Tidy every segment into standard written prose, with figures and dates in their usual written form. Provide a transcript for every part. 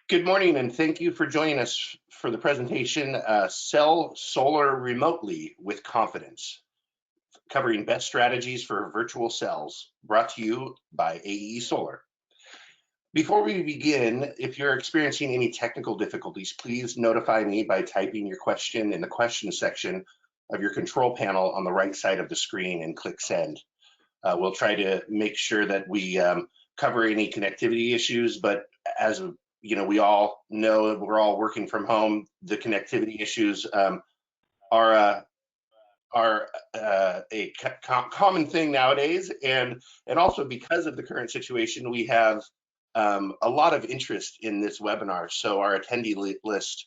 Good morning, and thank you for joining us for the presentation, Sell Solar Remotely with Confidence, covering best strategies for virtual cells, brought to you by AE Solar. Before we begin, if you're experiencing any technical difficulties, please notify me by typing your question in the question section of your control panel on the right side of the screen and click send. We'll try to make sure that we cover any connectivity issues, but as you know, we all know we're all working from home. The connectivity issues are a common thing nowadays, and also because of the current situation, we have a lot of interest in this webinar. So our attendee list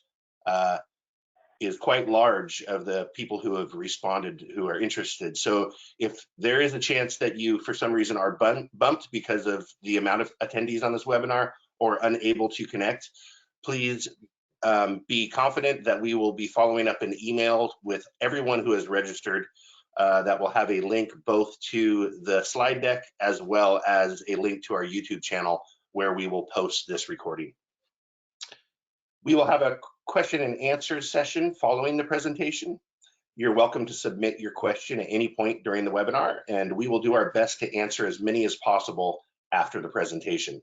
is quite large of the people who have responded who are interested. So if there is a chance that you, for some reason, are bumped because of the amount of attendees on this webinar or unable to connect, please be confident that we will be following up an email with everyone who has registered that will have a link both to the slide deck as well as a link to our YouTube channel where we will post this recording. We will have a question and answer session following the presentation. You're welcome to submit your question at any point during the webinar, and we will do our best to answer as many as possible after the presentation.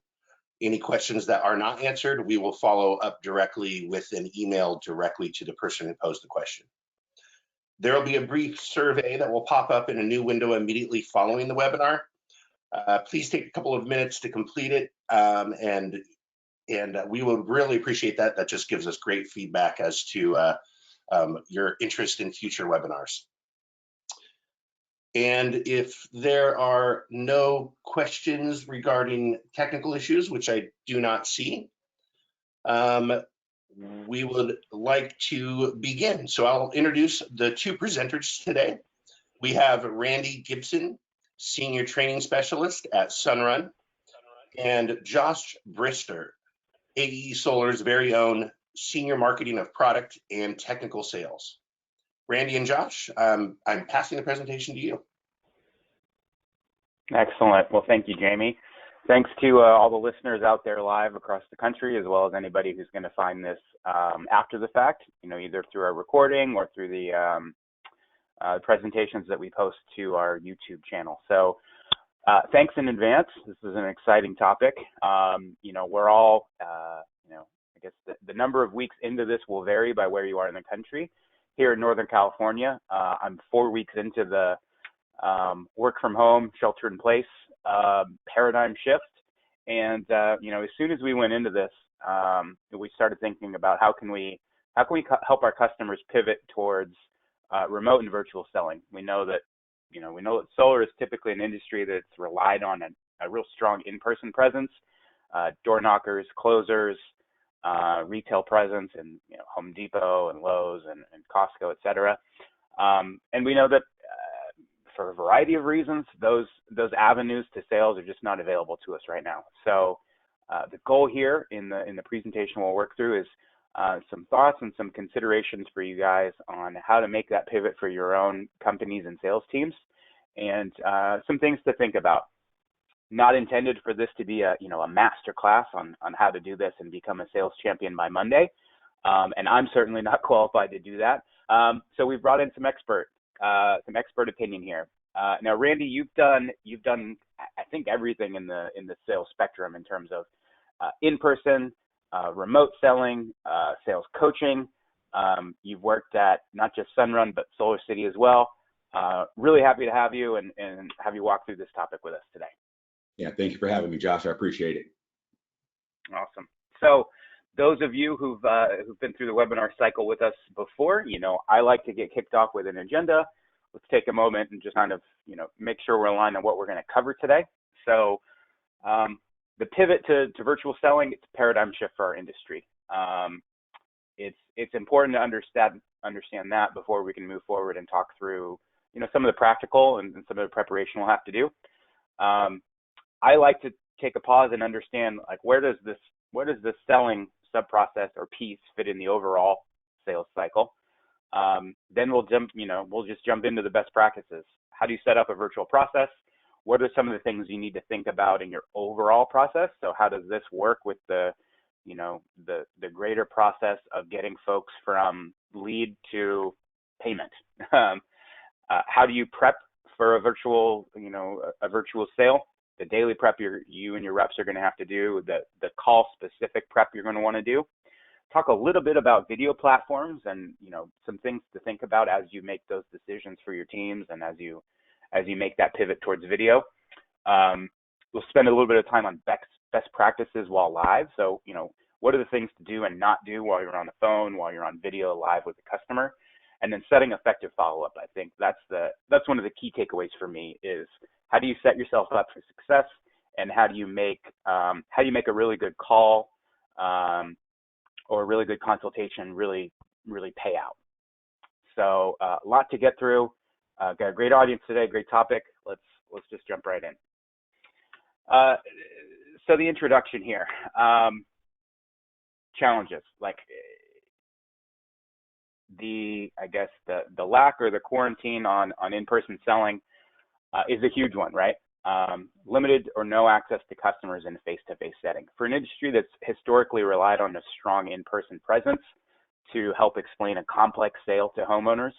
Any questions that are not answered, we will follow up directly with an email directly to the person who posed the question. There will be a brief survey that will pop up in a new window immediately following the webinar. Please take a couple of minutes to complete it, and we would really appreciate that. That just gives us great feedback as to your interest in future webinars. And if there are no questions regarding technical issues, which I do not see, we would like to begin. So I'll introduce the two presenters today. We have Randy Gibson, Senior Training Specialist at Sunrun, and Josh Brister, AE Solar's very own Senior Marketing of Product and Technical Sales. Randy and Josh, I'm passing the presentation to you. Excellent. Well, thank you, Jamie. Thanks to all the listeners out there live across the country, as well as anybody who's going to find this after the fact, either through our recording or through the presentations that we post to our YouTube channel. So thanks in advance. This is an exciting topic. We're all, I guess the number of weeks into this will vary by where you are in the country. Here in Northern California, I'm 4 weeks into the work from home, shelter in place paradigm shift. And, as soon as we went into this, we started thinking about how can we help our customers pivot towards remote and virtual selling. We know that solar is typically an industry that's relied on a real strong in-person presence, door knockers, closers, retail presence, and Home Depot and Lowe's and Costco, et cetera. And we know that for a variety of reasons, those avenues to sales are just not available to us right now. So the goal here in the presentation we'll work through is some thoughts and some considerations for you guys on how to make that pivot for your own companies and sales teams, and some things to think about. Not intended for this to be a master class on how to do this and become a sales champion by Monday, and I'm certainly not qualified to do that. So we've brought in some expert opinion here. Now, Randy, you've done I think everything in the sales spectrum in terms of in-person, remote selling, sales coaching. You've worked at not just Sunrun but Solar City as well. Really happy to have you and have you walk through this topic with us today. Yeah, thank you for having me, Josh. I appreciate it. Awesome. So those of you who've been through the webinar cycle with us before, I like to get kicked off with an agenda. Let's take a moment and just kind of, make sure we're aligned on what we're going to cover today. So the pivot to virtual selling, it's a paradigm shift for our industry. It's important to understand that before we can move forward and talk through, some of the practical and some of the preparation we'll have to do. I like to take a pause and understand, like, where does this selling sub-process or piece fit in the overall sales cycle? Then we'll just jump into the best practices. How do you set up a virtual process? what are some of the things you need to think about in your overall process? So how does this work with the, you know, the greater process of getting folks from lead to payment? How do you prep for a virtual, you know, a virtual sale? The daily prep you and your reps are going to have to do, the call specific prep you're going to want to do. Talk a little bit about video platforms and, you know, some things to think about as you make those decisions for your teams and as you make that pivot towards video. We'll spend a little bit of time on best practices while live. So, you know, what are the things to do and not do while you're on the phone, while you're on video live with the customer, and then setting effective follow-up. I think that's one of the key takeaways for me is how do you set yourself up for success, and how do you make a really good call or a really good consultation really pay out. So a lot to get through. Got a great audience today, great topic. Let's just jump right in. So the introduction here, challenges, like I guess the lack or the quarantine on in-person selling is a huge one, right? Limited or no access to customers in a face-to-face setting. For an industry that's historically relied on a strong in-person presence to help explain a complex sale to homeowners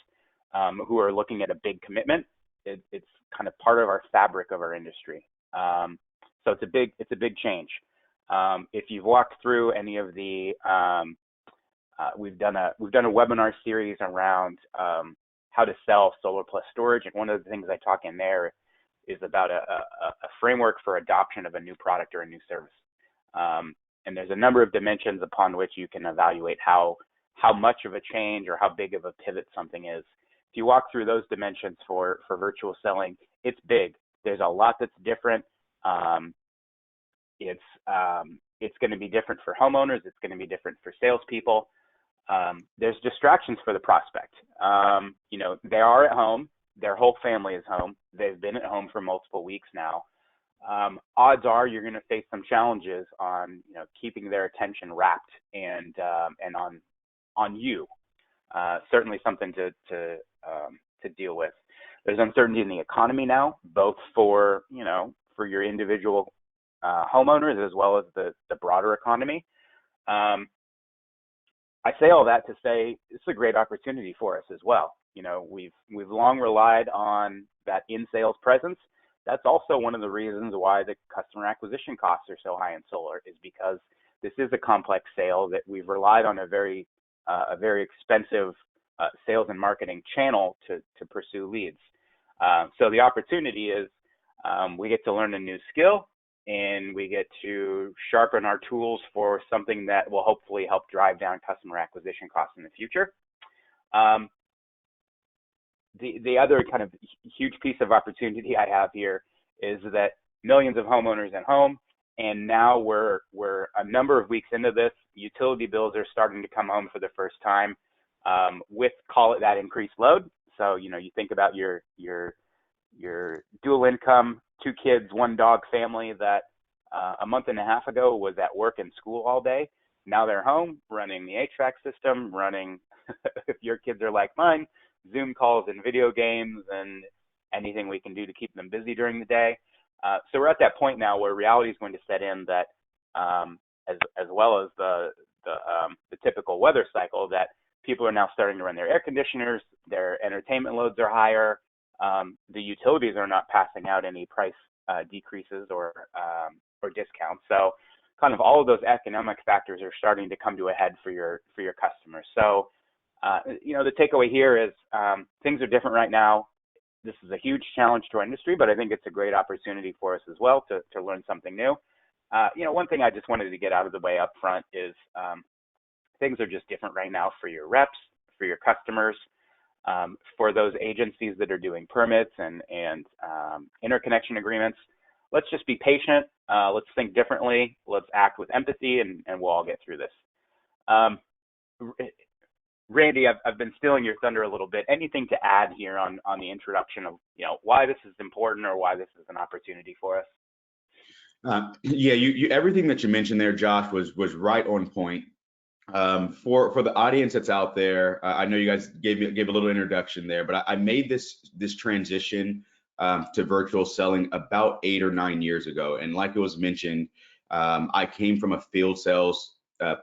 who are looking at a big commitment, it's kind of part of our fabric of our industry. So it's a big change. If you've walked through any of the, we've done a webinar series around how to sell solar plus storage, and one of the things I talk in there is about a framework for adoption of a new product or a new service. And there's a number of dimensions upon which you can evaluate how much of a change or how big of a pivot something is. If you walk through those dimensions for virtual selling, it's big. There's a lot that's different. It's going to be different for homeowners. It's going to be different for salespeople. There's distractions for the prospect. You know, they are at home. Their whole family is home. They've been at home for multiple weeks now. Odds are you're going to face some challenges on, you know, keeping their attention wrapped and on you. Certainly something to deal with. There's uncertainty in the economy now, both for your individual homeowners as well as the broader economy. I say all that to say it's a great opportunity for us as well. You know, we've long relied on that in sales presence. That's also one of the reasons why the customer acquisition costs are so high in solar, is because this is a complex sale that we've relied on a very expensive sales and marketing channel to pursue leads. So the opportunity is we get to learn a new skill, and we get to sharpen our tools for something that will hopefully help drive down customer acquisition costs in the future. The other kind of huge piece of opportunity I have here is that millions of homeowners at home, and now we're a number of weeks into this. Utility bills are starting to come home for the first time with, call it, that increased load. So, you know, you think about your dual income, 2 kids, 1 dog family that a month and a half ago was at work and school all day. Now they're home running the HVAC system, running, if your kids are like mine, Zoom calls and video games and anything we can do to keep them busy during the day. So we're at that point now where reality is going to set in that, as well as the typical weather cycle, that people are now starting to run their air conditioners, their entertainment loads are higher, the utilities are not passing out any price decreases or discounts. So kind of all of those economic factors are starting to come to a head for your customers. So you know, the takeaway here is things are different right now. This is a huge challenge to our industry, but I think it's a great opportunity for us as well to learn something new. You know, one thing I just wanted to get out of the way up front is things are just different right now for your reps, for your customers, for those agencies that are doing permits and interconnection agreements. Let's just be patient. Let's think differently. Let's act with empathy, and we'll all get through this. Randy, I've been stealing your thunder a little bit. Anything to add here on the introduction of, you know, why this is important or why this is an opportunity for us? Yeah, you everything that you mentioned there, Josh, was right on point. For the audience that's out there, I know you guys gave a little introduction there, but I made this transition to virtual selling about 8 or 9 years ago. And like it was mentioned, I came from a field sales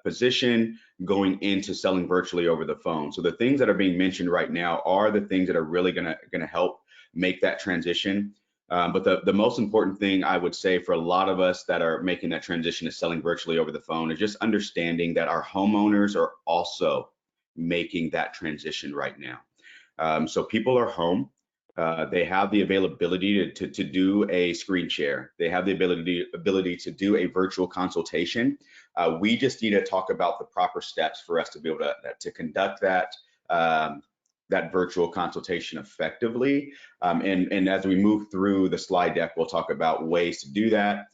position going into selling virtually over the phone. So the things that are being mentioned right now are the things that are really gonna help make that transition. But the most important thing I would say for a lot of us that are making that transition to selling virtually over the phone is just understanding that our homeowners are also making that transition right now. So people are home. They have the availability to do a screen share. They have the ability to do a virtual consultation. We just need to talk about the proper steps for us to be able to conduct that virtual consultation effectively. And as we move through the slide deck, we'll talk about ways to do that,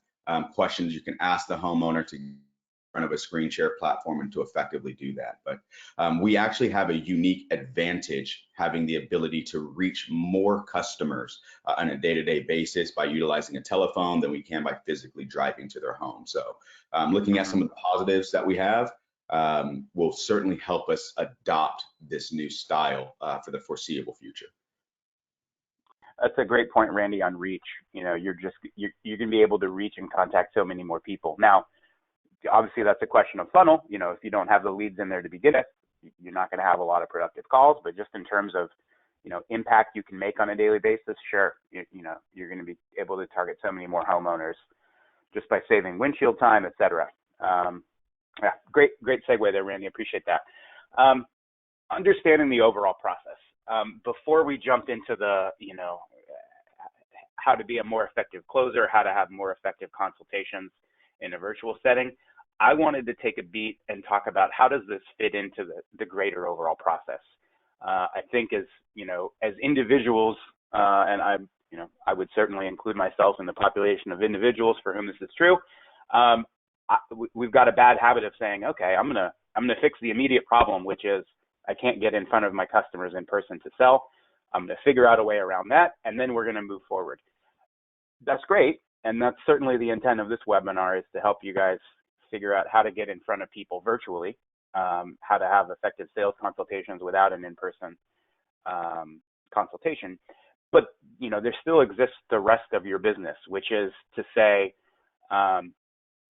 questions you can ask the homeowner to front of a screen share platform and to effectively do that. But we actually have a unique advantage having the ability to reach more customers on a day-to-day basis by utilizing a telephone than we can by physically driving to their home. So looking at some of the positives that we have will certainly help us adopt this new style for the foreseeable future. That's a great point, Randy, on reach. You know, you're going to be able to reach and contact so many more people. Now, obviously that's a question of funnel. You know, if you don't have the leads in there to begin with, you're not going to have a lot of productive calls. But just in terms of, you know, impact you can make on a daily basis, sure, you know, you're going to be able to target so many more homeowners just by saving windshield time, et cetera. Yeah, great segue there, Randy. Appreciate that. Understanding the overall process. Before we jump into the, you know, how to be a more effective closer, how to have more effective consultations in a virtual setting, I wanted to take a beat and talk about how does this fit into the greater overall process. I think as, you know, as individuals, and I would certainly include myself in the population of individuals for whom this is true. We've got a bad habit of saying, okay, I'm gonna fix the immediate problem, which is I can't get in front of my customers in person to sell. I'm gonna figure out a way around that, and then we're gonna move forward. That's great, and that's certainly the intent of this webinar, is to help you guys figure out how to get in front of people virtually, how to have effective sales consultations without an in-person consultation. But, you know, there still exists the rest of your business, which is to say,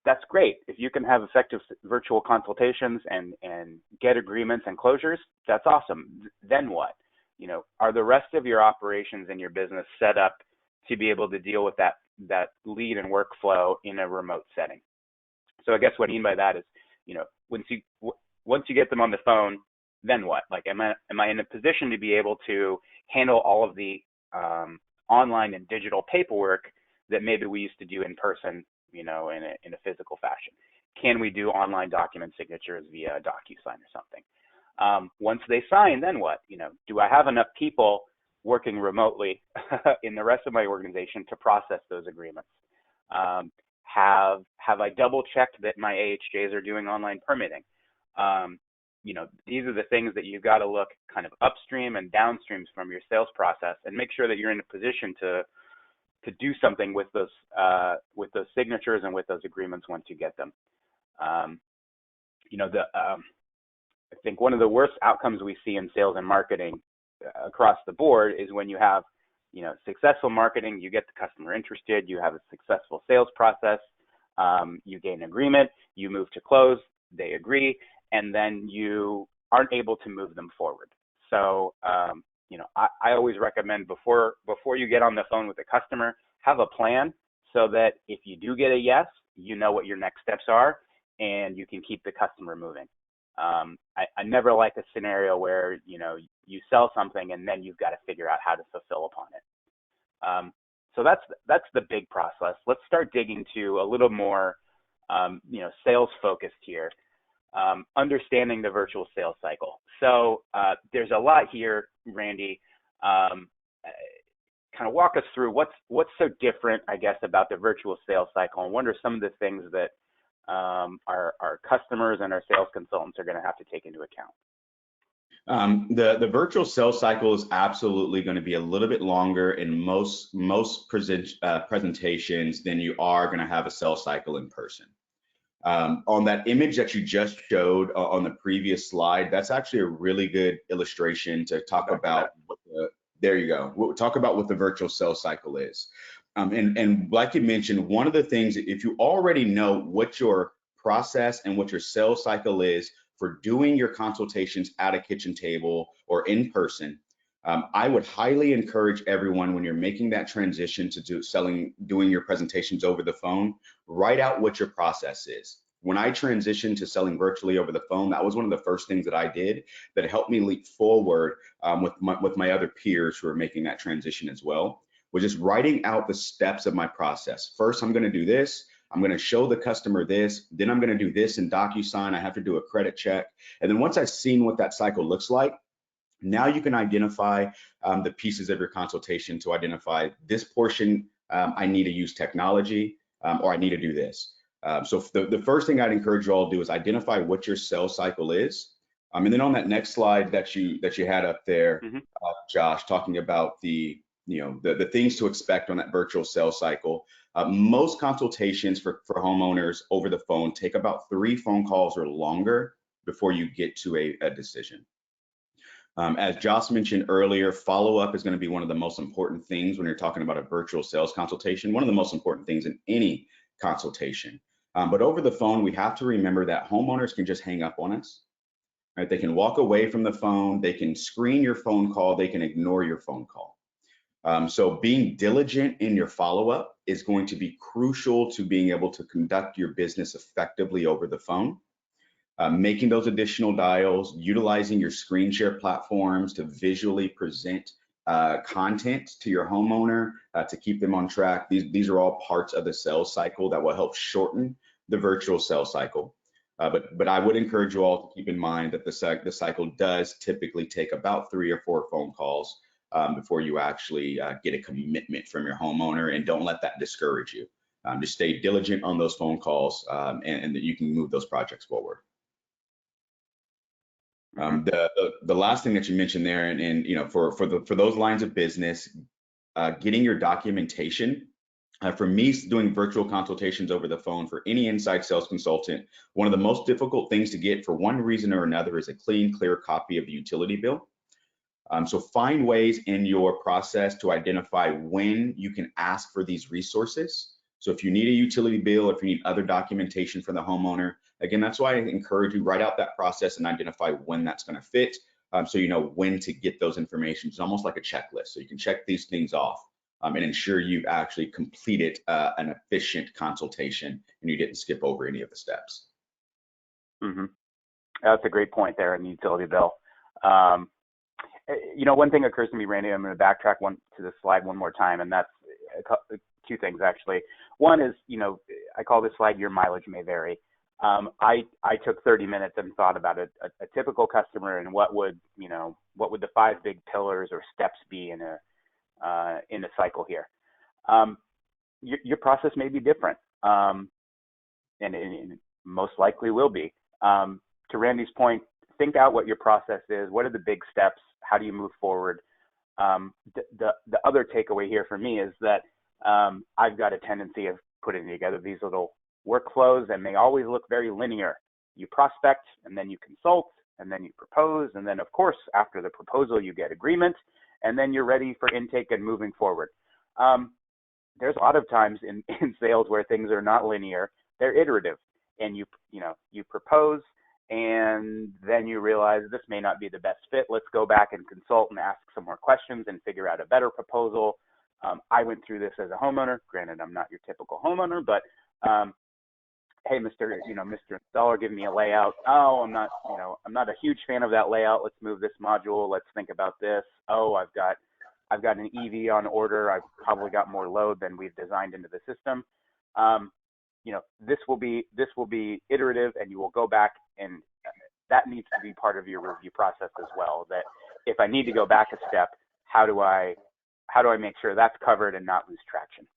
that's great. If you can have effective virtual consultations and get agreements and closures, that's awesome. Then what? You know, are the rest of your operations and your business set up to be able to deal with that lead and workflow in a remote setting? So I guess what I mean by that is, you know, once you get them on the phone, then what? Like, am I in a position to be able to handle all of the online and digital paperwork that maybe we used to do in person, you know, in a physical fashion? Can we do online document signatures via DocuSign or something? Once they sign, then what? You know, do I have enough people working remotely in the rest of my organization to process those agreements? Have I double checked that my AHJs are doing online permitting? You know, these are the things that you've got to look kind of upstream and downstream from your sales process and make sure that you're in a position to do something with those signatures and with those agreements once you get them. You know, I think one of the worst outcomes we see in sales and marketing across the board is when you have, you know, successful marketing, you get the customer interested, you have a successful sales process, you gain agreement, you move to close, they agree, and then you aren't able to move them forward. So, you know, I always recommend before you get on the phone with the customer, have a plan so that if you do get a yes, you know what your next steps are and you can keep the customer moving. I never like a scenario where, you know, you sell something and then you've got to figure out how to fulfill upon it. So that's the big process. Let's start digging to a little more, you know, sales focused here. Understanding the virtual sales cycle. So there's a lot here, Randy. Kind of walk us through what's so different, I guess, about the virtual sales cycle, and what are some of the things that our customers and our sales consultants are going to have to take into account? The virtual sales cycle is absolutely going to be a little bit longer in most presentations than you are going to have a sales cycle in person. On that image that you just showed on the previous slide, that's actually a really good illustration to talk about what There you go. We'll talk about what the virtual sales cycle is. And like you mentioned, one of the things, if you already know what your process and what your sales cycle is for doing your consultations at a kitchen table or in person, I would highly encourage everyone when you're making that transition to doing your presentations over the phone, write out what your process is. When I transitioned to selling virtually over the phone, that was one of the first things that I did that helped me leap forward with my other peers who are making that transition as well, was just writing out the steps of my process. First, I'm going to do this. I'm going to show the customer this. Then I'm going to do this in DocuSign. I have to do a credit check. And then once I've seen what that cycle looks like, now you can identify the pieces of your consultation to identify this portion. I need to use technology or I need to do this. So the first thing I'd encourage you all to do is identify what your sales cycle is. And then on that next slide that you had up there, Josh, talking about the things to expect on that virtual sales cycle. Most consultations for homeowners over the phone take about 3 phone calls or longer before you get to a decision. As Josh mentioned earlier, follow-up is going to be one of the most important things when you're talking about a virtual sales consultation, one of the most important things in any consultation. But over the phone, we have to remember that homeowners can just hang up on us. Right? They can walk away from the phone, they can screen your phone call, they can ignore your phone call. So being diligent in your follow-up is going to be crucial to being able to conduct your business effectively over the phone. Making those additional dials, utilizing your screen share platforms to visually present content to your homeowner to keep them on track. These are all parts of the sales cycle that will help shorten the virtual sales cycle. But I would encourage you all to keep in mind that the cycle does typically take about 3 or 4 phone calls before you actually get a commitment from your homeowner, and don't let that discourage you. Just stay diligent on those phone calls and that you can move those projects forward. The last thing that you mentioned there, and for those lines of business, getting your documentation. For me, doing virtual consultations over the phone for any inside sales consultant, one of the most difficult things to get for one reason or another is a clean, clear copy of the utility bill. So find ways in your process to identify when you can ask for these resources. So if you need a utility bill, if you need other documentation from the homeowner, again, that's why I encourage you, write out that process and identify when that's going to fit, so you know when to get those information. It's almost like a checklist, so you can check these things off and ensure you've actually completed an efficient consultation and you didn't skip over any of the steps. That's a great point there in the utility bill. One thing occurs to me, Randy, I'm going to backtrack to the slide one more time, and that's 2 things actually. One is, I call this slide "Your mileage may vary." I took 30 minutes and thought about a typical customer and what would the 5 big pillars or steps be in a cycle here. Your process may be different, and it most likely will be. To Randy's point, think out what your process is. What are the big steps? How do you move forward? The other takeaway here for me is that I've got a tendency of putting together these little workflows, and they always look very linear. You prospect, and then you consult, and then you propose, and then of course after the proposal you get agreement, and then you're ready for intake and moving forward. There's a lot of times in sales where things are not linear, they're iterative, and you propose, and then you realize this may not be the best fit. Let's go back and consult and ask some more questions and figure out a better proposal. I went through this as a homeowner. Granted, I'm not your typical homeowner, but hey, Mr. Installer, give me a layout. Oh, I'm not a huge fan of that layout. Let's move this module. Let's think about this. Oh, I've got an EV on order. I've probably got more load than we've designed into the system. This will be iterative, and you will go back, and that needs to be part of your review process as well. That if I need to go back a step, how do I make sure that's covered and not lose traction?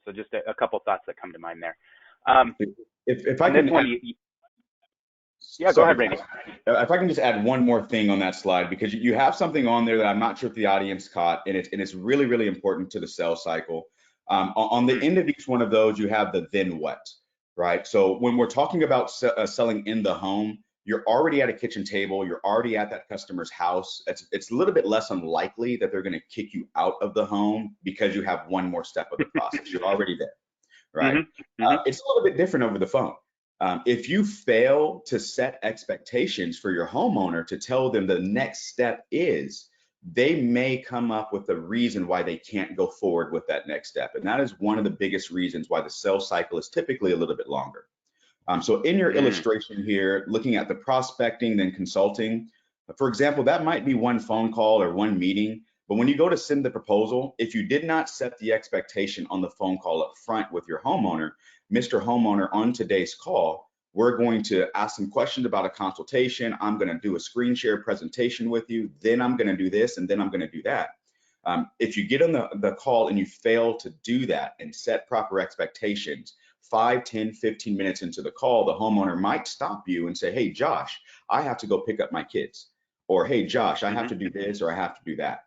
So just a couple thoughts that come to mind there. If I can, go ahead, Randy. If I can just add one more thing on that slide, because you have something on there that I'm not sure if the audience caught, and it's really, really important to the sales cycle. On the end of each one of those, you have the then what, right? So when we're talking about selling in the home, you're already at a kitchen table, you're already at that customer's house. It's a little bit less unlikely that they're going to kick you out of the home because you have one more step of the process. You're already there, right? It's a little bit different over the phone. If you fail to set expectations for your homeowner to tell them the next step is, they may come up with a reason why they can't go forward with that next step. And that is one of the biggest reasons why the sales cycle is typically a little bit longer. So in your illustration here, looking at the prospecting, then consulting, for example, that might be one phone call or one meeting. But when you go to send the proposal, if you did not set the expectation on the phone call up front with your homeowner, Mr. Homeowner, on today's call, we're going to ask some questions about a consultation. I'm going to do a screen share presentation with you. Then I'm going to do this, and then I'm going to do that. If you get on the call and you fail to do that and set proper expectations, 5, 10, 15 minutes into the call, the homeowner might stop you and say, hey, Josh, I have to go pick up my kids. Or, hey, Josh, I have to do this, or I have to do that.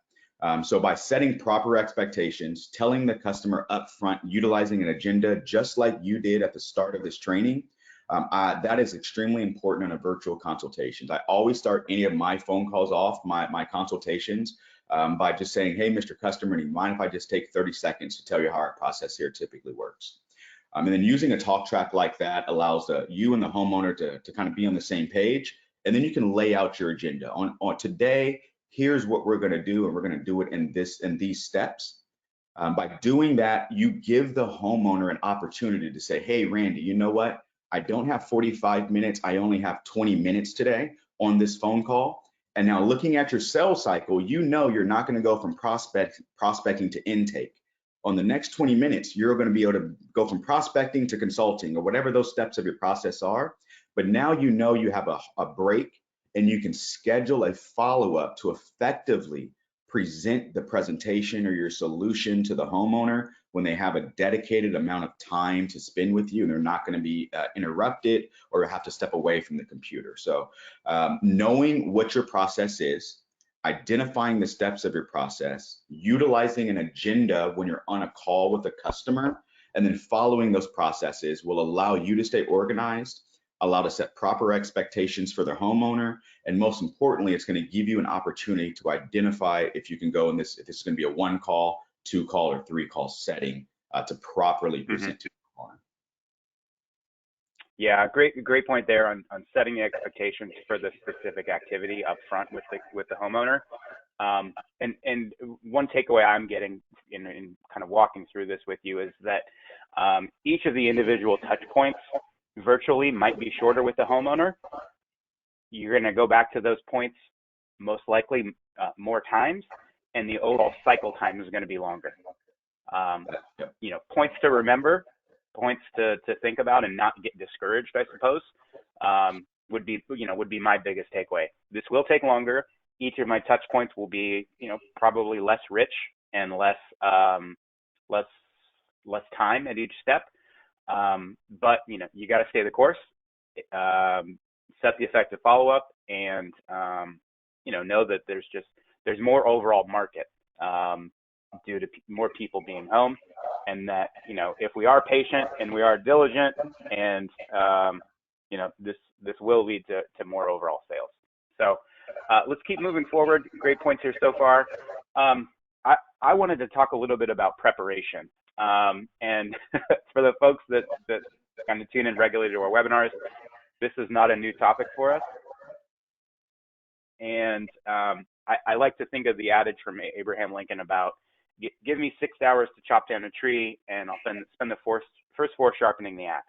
So by setting proper expectations, telling the customer up front, utilizing an agenda just like you did at the start of this training, that is extremely important in a virtual consultation. I always start any of my phone calls off, my consultations, by just saying, hey, Mr. Customer, do you mind if I just take 30 seconds to tell you how our process here typically works? And then using a talk track like that allows you and the homeowner to kind of be on the same page. And then you can lay out your agenda. On today, here's what we're going to do, and we're going to do it in these steps. By doing that, you give the homeowner an opportunity to say, hey, Randy, you know what? I don't have 45 minutes. I only have 20 minutes today on this phone call. And now looking at your sales cycle, you know you're not going to go from prospecting to intake. On the next 20 minutes, you're going to be able to go from prospecting to consulting or whatever those steps of your process are. But now you know you have a break, and you can schedule a follow-up to effectively present the presentation or your solution to the homeowner when they have a dedicated amount of time to spend with you and they're not going to be interrupted or have to step away from the computer. So knowing what your process is, identifying the steps of your process, utilizing an agenda when you're on a call with a customer, and then following those processes will allow you to stay organized, allow to set proper expectations for the homeowner, and most importantly, it's going to give you an opportunity to identify if you can go in this, if this is going to be a 1 call, 2 call, or 3 call setting to properly present to the homeowner. Yeah, great point there on setting expectations for the specific activity up front with the homeowner. And one takeaway I'm getting in kind of walking through this with you is that each of the individual touch points virtually might be shorter with the homeowner. You're going to go back to those points most likely more times, and the overall cycle time is going to be longer. Points to remember, points to think about and not get discouraged, I suppose, would be my biggest takeaway. This will take longer. Each of my touch points will be, probably less rich and less time at each step. But you got to stay the course, set the effective follow-up, and know that there's more overall market due to more people being home, and that if we are patient and we are diligent, and this will lead to more overall sales. So let's keep moving forward. Great points here so far. I wanted to talk a little bit about preparation. And for the folks that kind of tune in regularly to our webinars, this is not a new topic for us. And I like to think of the adage from Abraham Lincoln about, give me 6 hours to chop down a tree, and I'll spend the first 4 sharpening the axe.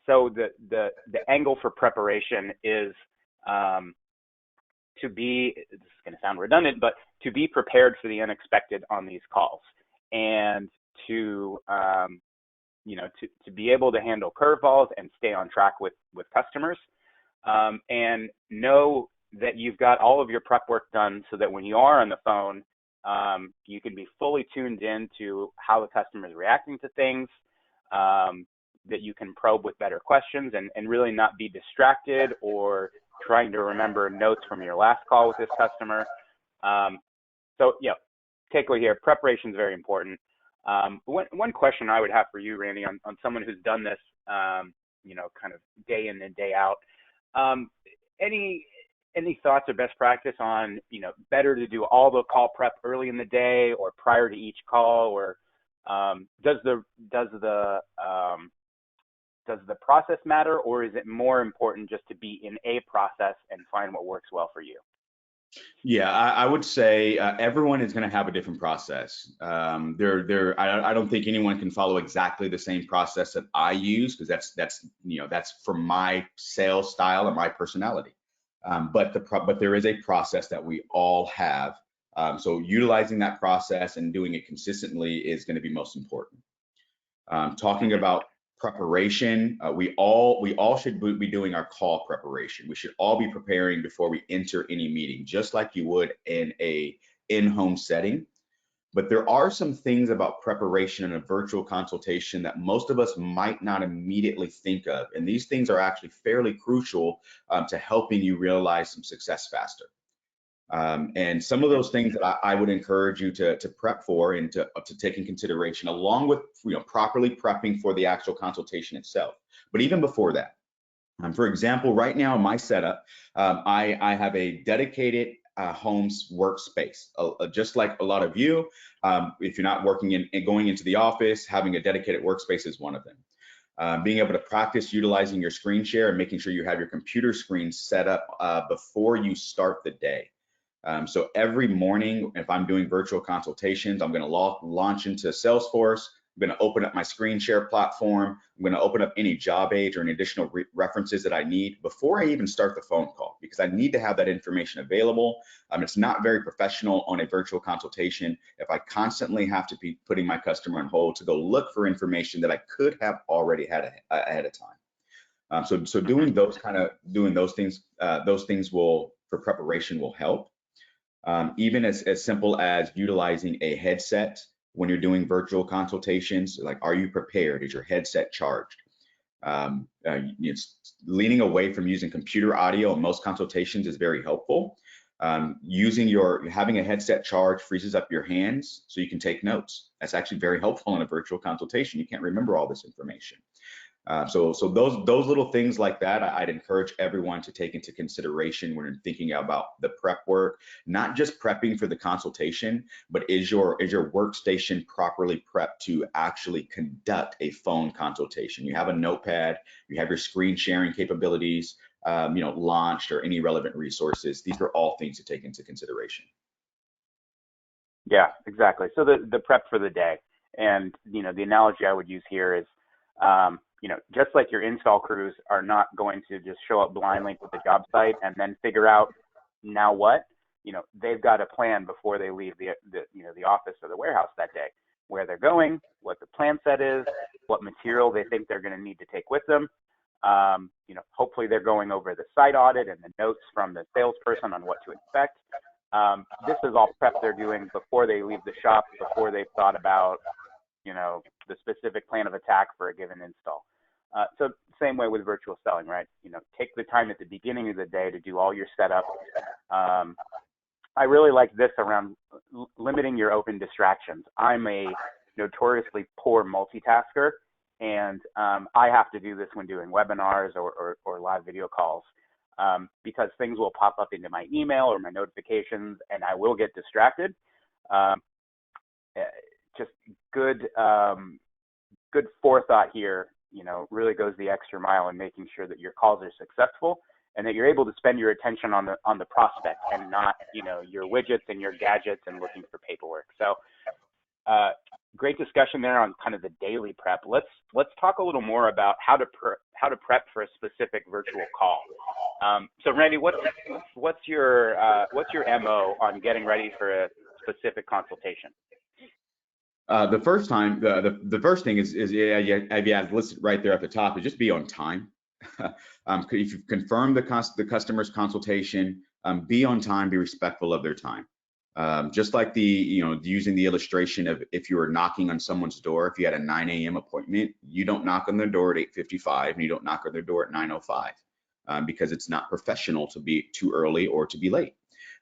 So the angle for preparation is to be, this is going to sound redundant, but to be prepared for the unexpected on these calls, and to be able to handle curveballs and stay on track with customers, and know that you've got all of your prep work done so that when you are on the phone, you can be fully tuned in to how the customer is reacting to things, that you can probe with better questions and really not be distracted or trying to remember notes from your last call with this customer. So takeaway here, preparation is very important. One question I would have for you, Randy, on someone who's done this, kind of day in and day out, any thoughts or best practice on, better to do all the call prep early in the day or prior to each call, or does the process matter, or is it more important just to be in a process and find what works well for you? Yeah, I would say everyone is going to have a different process. I don't think anyone can follow exactly the same process that I use, because that's for my sales style and my personality. But there is a process that we all have. So utilizing that process and doing it consistently is going to be most important. Talking about preparation, we all should be doing our call preparation. We should all be preparing before we enter any meeting, just like you would in a in-home setting. But there are some things about preparation in a virtual consultation that most of us might not immediately think of, and these things are actually fairly crucial to helping you realize some success faster. And some of those things that I would encourage you to prep for and to take in consideration, along with properly prepping for the actual consultation itself. But even before that, for example, right now in my setup, I have a dedicated home's workspace. Just like a lot of you, if you're not working and going into the office, having a dedicated workspace is one of them. Being able to practice utilizing your screen share and making sure you have your computer screen set up before you start the day. So every morning, if I'm doing virtual consultations, I'm going to launch into Salesforce. I'm going to open up my screen share platform. I'm going to open up any job aids or any additional references that I need before I even start the phone call, because I need to have that information available. It's not very professional on a virtual consultation if I constantly have to be putting my customer on hold to go look for information that I could have already had ahead of time. So doing those things for preparation will help. Even as simple as utilizing a headset when you're doing virtual consultations. Like, are you prepared? Is your headset charged? Leaning away from using computer audio in most consultations is very helpful. Having a headset charged freezes up your hands so you can take notes. That's actually very helpful in a virtual consultation. You can't remember all this information. So those little things like that, I'd encourage everyone to take into consideration when you're thinking about the prep work. Not just prepping for the consultation, but is your workstation properly prepped to actually conduct a phone consultation? You have a notepad, you have your screen sharing capabilities, launched, or any relevant resources. These are all things to take into consideration. Yeah, exactly. So the prep for the day, and the analogy I would use here is, just like your install crews are not going to just show up blindly to the job site and then figure out now what, they've got a plan before they leave the office or the warehouse that day, where they're going, what the plan set is, what material they think they're going to need to take with them. Hopefully they're going over the site audit and the notes from the salesperson on what to expect. This is all prep they're doing before they leave the shop, before they've thought about the specific plan of attack for a given install. So same way with virtual selling, right? Take the time at the beginning of the day to do all your setup. I really like this around limiting your open distractions. I'm a notoriously poor multitasker, and I have to do this when doing webinars or live video calls, because things will pop up into my email or my notifications, and I will get distracted. Just good forethought here, really goes the extra mile in making sure that your calls are successful and that you're able to spend your attention on the prospect and not, your widgets and your gadgets and looking for paperwork. So, great discussion there on kind of the daily prep. Let's talk a little more about how to prep for a specific virtual call. So Randy, what's your MO on getting ready for a specific consultation? The first thing is listed right there at the top, is just be on time. If you've confirmed the customer's consultation, be on time, be respectful of their time. Just like using the illustration of if you were knocking on someone's door, if you had a 9 a.m. appointment, you don't knock on their door at 8:55 and you don't knock on their door at 9:05, because it's not professional to be too early or to be late.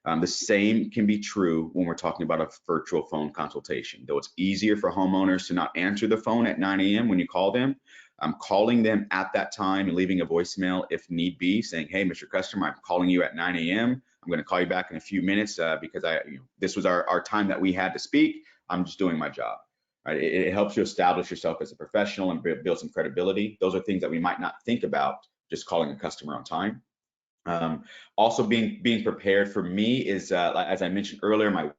The same can be true when we're talking about a virtual phone consultation. Though it's easier for homeowners to not answer the phone at 9 a.m. when you call them, calling them at that time and leaving a voicemail if need be, saying, hey, Mr. Customer, I'm calling you at 9 a.m. I'm going to call you back in a few minutes because this was our time that we had to speak. I'm just doing my job. Right? It helps you establish yourself as a professional and build some credibility. Those are things that we might not think about just calling a customer on time. Also being prepared for me is, as I mentioned earlier, my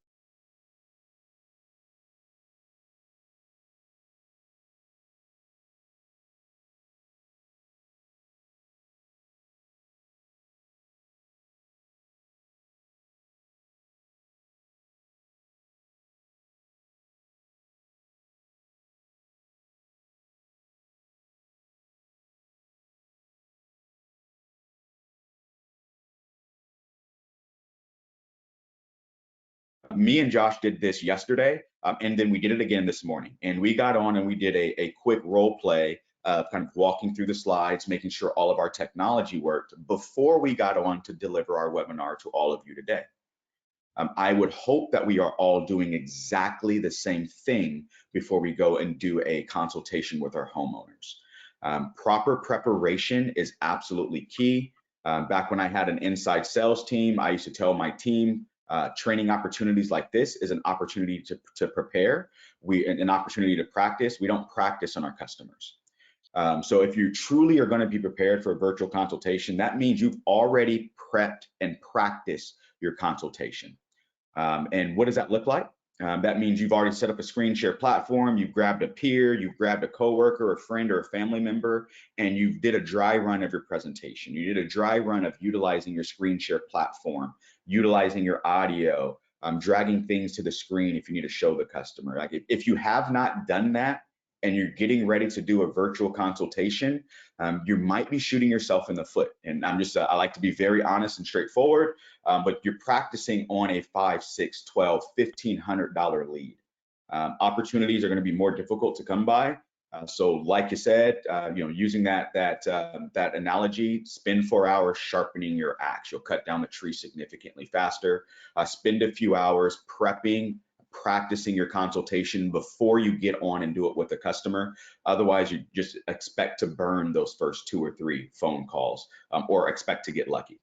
me and Josh did this yesterday, and then we did it again this morning. And we got on and we did a quick role play, kind of walking through the slides, making sure all of our technology worked before we got on to deliver our webinar to all of you today. I would hope that we are all doing exactly the same thing before we go and do a consultation with our homeowners. Proper preparation is absolutely key. Back when I had an inside sales team, I used to tell my team, training opportunities like this is an opportunity to prepare, an opportunity to practice. We don't practice on our customers. So if you truly are going to be prepared for a virtual consultation, that means you've already prepped and practiced your consultation. And what does that look like? That means you've already set up a screen share platform, you've grabbed a peer, you've grabbed a coworker, a friend, or a family member, and you did a dry run of your presentation. You did a dry run of utilizing your screen share platform, utilizing your audio, dragging things to the screen if you need to show the customer. Like if you have not done that and you're getting ready to do a virtual consultation, you might be shooting yourself in the foot. And I'm just, I like to be very honest and straightforward, but you're practicing on a $5, $6, $12, $1,500 lead. Opportunities are going to be more difficult to come by. So like you said, using that analogy, spend 4 hours sharpening your axe. You'll cut down the tree significantly faster. Spend a few hours prepping, practicing your consultation before you get on and do it with the customer. Otherwise, you just expect to burn those first 2 or 3 phone calls, or expect to get lucky.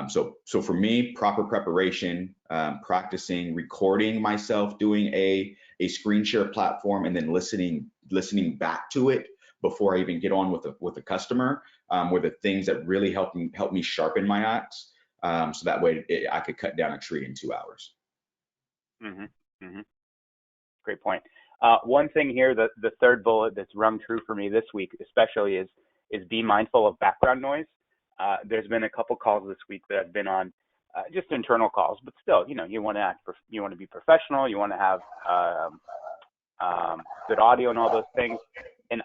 So for me, proper preparation, practicing, recording myself doing a screen share platform, and then listening back to it before I even get on with the customer, were the things that really helped me sharpen my axe. So that way I could cut down a tree in 2 hours. Mm-hmm. Mm-hmm. Great point. One thing here, the third bullet that's rung true for me this week, especially, is be mindful of background noise. There's been a couple calls this week that I've been on, just internal calls, but still, you want to be professional, you want to have good audio and all those things. And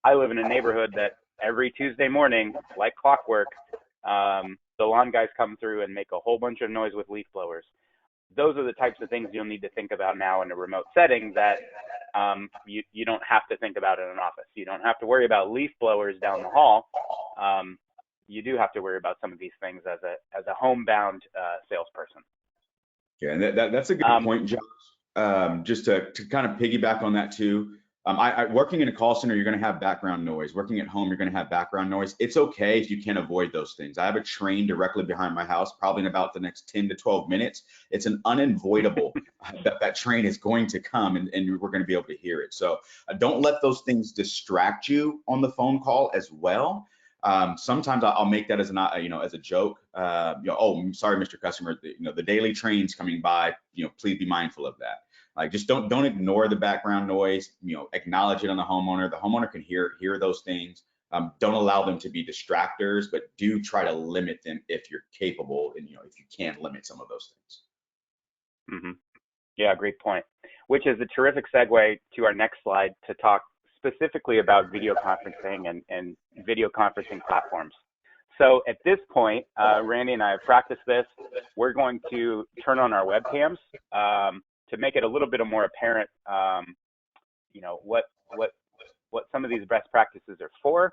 I live in a neighborhood that every Tuesday morning, like clockwork, the lawn guys come through and make a whole bunch of noise with leaf blowers. Those are the types of things you'll need to think about now in a remote setting that you don't have to think about in an office. You don't have to worry about leaf blowers down the hall. You do have to worry about some of these things as a homebound salesperson. Yeah, and that's a good point, Josh. Just to kind of piggyback on that too. Working in a call center, you're going to have background noise. Working at home, you're going to have background noise. It's okay if you can't avoid those things. I have a train directly behind my house, probably in about the next 10 to 12 minutes. It's an unavoidable that train is going to come, and we're going to be able to hear it. So don't let those things distract you on the phone call as well. Sometimes I'll make that as a joke. Oh, I'm sorry, Mr. Customer, the daily train's coming by. Please be mindful of that. Like, just don't ignore the background noise. Acknowledge it on the homeowner. The homeowner can hear those things. Don't allow them to be distractors, but do try to limit them if you're capable, and if you can limit some of those things. Mm-hmm. Yeah, great point. Which is a terrific segue to our next slide to talk specifically about video conferencing and video conferencing platforms. So at this point, Randy and I have practiced this. We're going to turn on our webcams to make it a little bit more apparent, what some of these best practices are for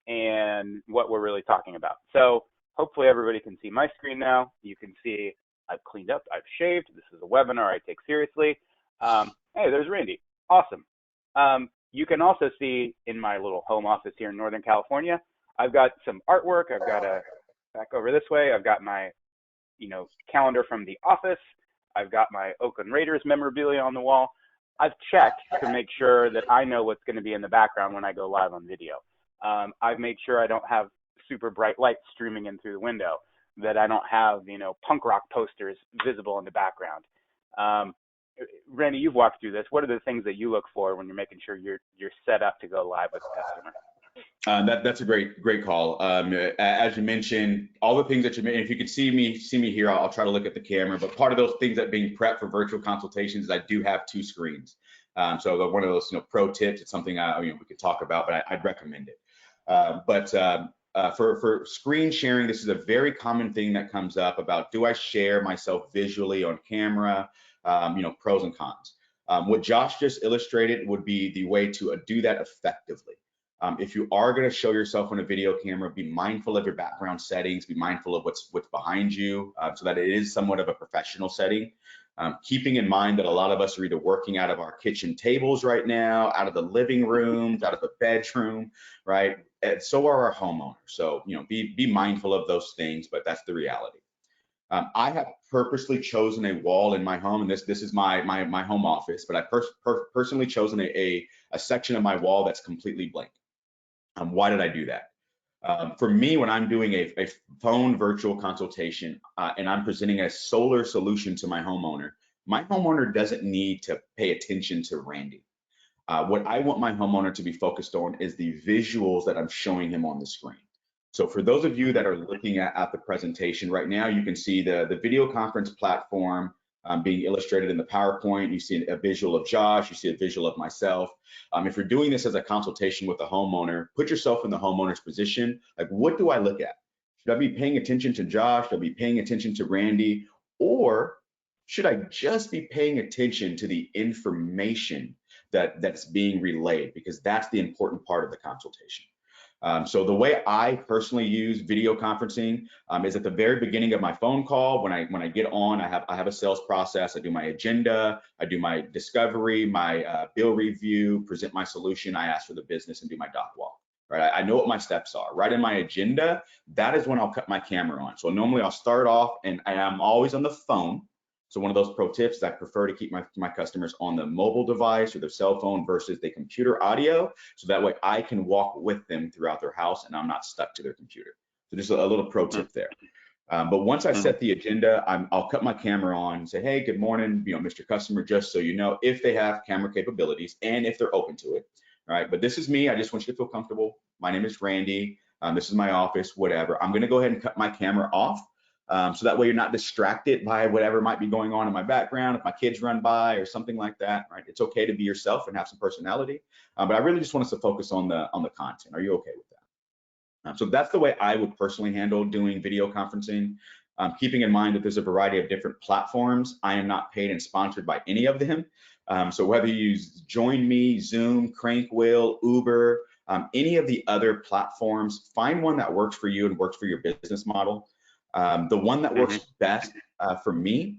and what we're really talking about. So hopefully everybody can see my screen now. You can see I've cleaned up, I've shaved. This is a webinar I take seriously. Hey, there's Randy. Awesome. you can also see in my little home office here in Northern California, I've got some artwork. I've got back over this way, I've got my, calendar from the office. I've got my Oakland Raiders memorabilia on the wall. I've checked to make sure that I know what's going to be in the background when I go live on video. I've made sure I don't have super bright lights streaming in through the window, that I don't have, punk rock posters visible in the background. Randy, you've walked through this. What are the things that you look for when you're making sure you're set up to go live with the customer? That's a great call. As you mentioned, all the things that you mentioned, if you could see me here, I'll try to look at the camera, but part of those things that being prepped for virtual consultations is I do have 2 screens. So one of those, pro tips, it's something we could talk about, but I'd recommend it. For screen sharing, this is a very common thing that comes up about, do I share myself visually on camera? Pros and cons. What Josh just illustrated would be the way to do that effectively. If you are going to show yourself on a video camera, be mindful of your background settings, be mindful of what's behind you, so that it is somewhat of a professional setting. Keeping in mind that a lot of us are either working out of our kitchen tables right now, out of the living rooms, out of the bedroom, right? And so are our homeowners. So, be mindful of those things, but that's the reality. I have purposely chosen a wall in my home, and this is my home office, but I personally chosen a section of my wall that's completely blank. Why did I do that? For me, when I'm doing a phone virtual consultation and I'm presenting a solar solution to my homeowner doesn't need to pay attention to Randy. What I want my homeowner to be focused on is the visuals that I'm showing him on the screen. So for those of you that are looking at the presentation right now, you can see the video conference platform being illustrated in the PowerPoint. You see a visual of Josh, you see a visual of myself. If you're doing this as a consultation with a homeowner, put yourself in the homeowner's position. Like, what do I look at? Should I be paying attention to Josh? Should I be paying attention to Randy? Or should I just be paying attention to the information that's being relayed? Because that's the important part of the consultation. So the way I personally use video conferencing is at the very beginning of my phone call. When I get on, I have a sales process. I do my agenda, I do my discovery, my bill review, present my solution, I ask for the business, and do my doc walk. Right, I know what my steps are. Right in my agenda, that is when I'll cut my camera on. So normally I'll start off, and I'm always on the phone. So one of those pro tips is I prefer to keep my customers on the mobile device or their cell phone versus the computer audio. So that way I can walk with them throughout their house and I'm not stuck to their computer. So just a little pro tip there. But once I set the agenda, I'll cut my camera on and say, hey, good morning, Mr. Customer, just so you know, if they have camera capabilities and if they're open to it. All right, but this is me. I just want you to feel comfortable. My name is Randy. This is my office, whatever. I'm going to go ahead and cut my camera off. So that way you're not distracted by whatever might be going on in my background. If my kids run by or something like that, right? It's okay to be yourself and have some personality. But I really just want us to focus on the content. Are you okay with that? So that's the way I would personally handle doing video conferencing. Keeping in mind that there's a variety of different platforms. I am not paid and sponsored by any of them. So whether you use Join Me, Zoom, Crankwheel, Uber, any of the other platforms, find one that works for you and works for your business model. The one that works best for me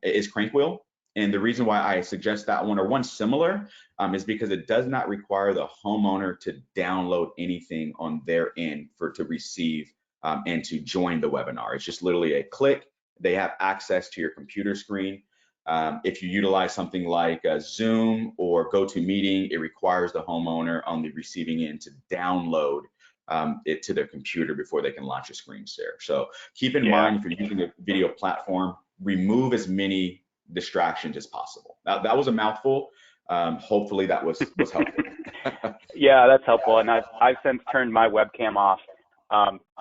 is Crankwheel. And the reason why I suggest that one, or one similar, is because it does not require the homeowner to download anything on their end to receive and to join the webinar. It's just literally a click. They have access to your computer screen. If you utilize something like Zoom or GoToMeeting, it requires the homeowner on the receiving end to download it to their computer before they can launch a screen share. So keep in mind, if you're using a video platform, remove as many distractions as possible. Now, that was a mouthful. Hopefully that was helpful. Yeah, that's helpful. And I've since turned my webcam off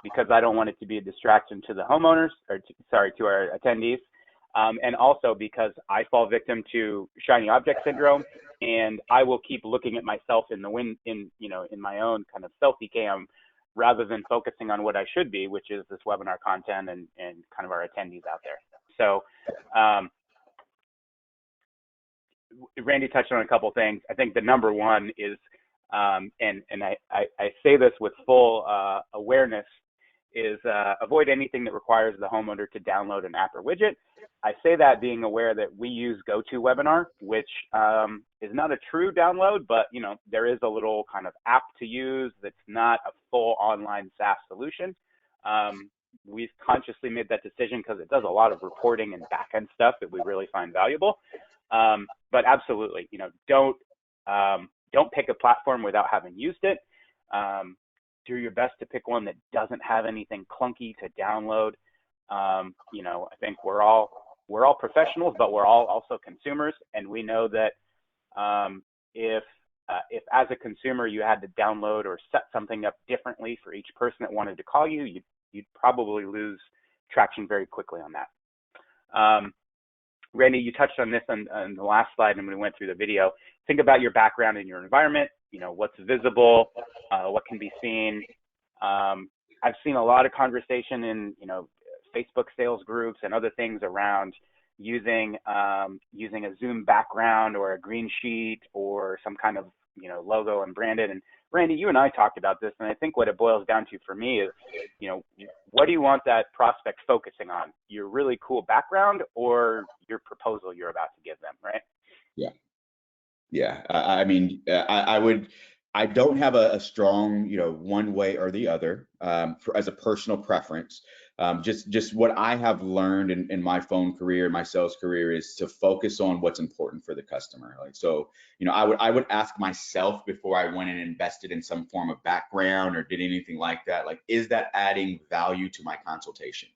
because I don't want it to be a distraction to the homeowners, or to our attendees. And also because I fall victim to shiny object syndrome, and I will keep looking at myself in my own kind of selfie cam, rather than focusing on what I should be, which is this webinar content and kind of our attendees out there. So Randy touched on a couple things. I think the number one is, and I say this with full awareness, is avoid anything that requires the homeowner to download an app or widget. I say that being aware that we use GoToWebinar, which is not a true download, but there is a little kind of app to use that's not a full online SaaS solution. We've consciously made that decision because it does a lot of reporting and back-end stuff that we really find valuable. But absolutely, don't pick a platform without having used it. Do your best to pick one that doesn't have anything clunky to download. I think we're all professionals, but we're all also consumers, and we know that if as a consumer you had to download or set something up differently for each person that wanted to call you, you'd probably lose traction very quickly on that. Randy, you touched on this on the last slide and when we went through the video. Think about your background and your environment, what's visible, what can be seen. I've seen a lot of conversation in, Facebook sales groups and other things around using a Zoom background or a green sheet or some kind of, logo and branded. And Randy, you and I talked about this, and I think what it boils down to for me is, what do you want that prospect focusing on? Your really cool background or your proposal you're about to give them, right? Yeah. I don't have a strong, one way or the other as a personal preference. Just what I have learned in my phone career, my sales career, is to focus on what's important for the customer. I would ask myself before I went and invested in some form of background or did anything like that. Is that adding value to my consultation?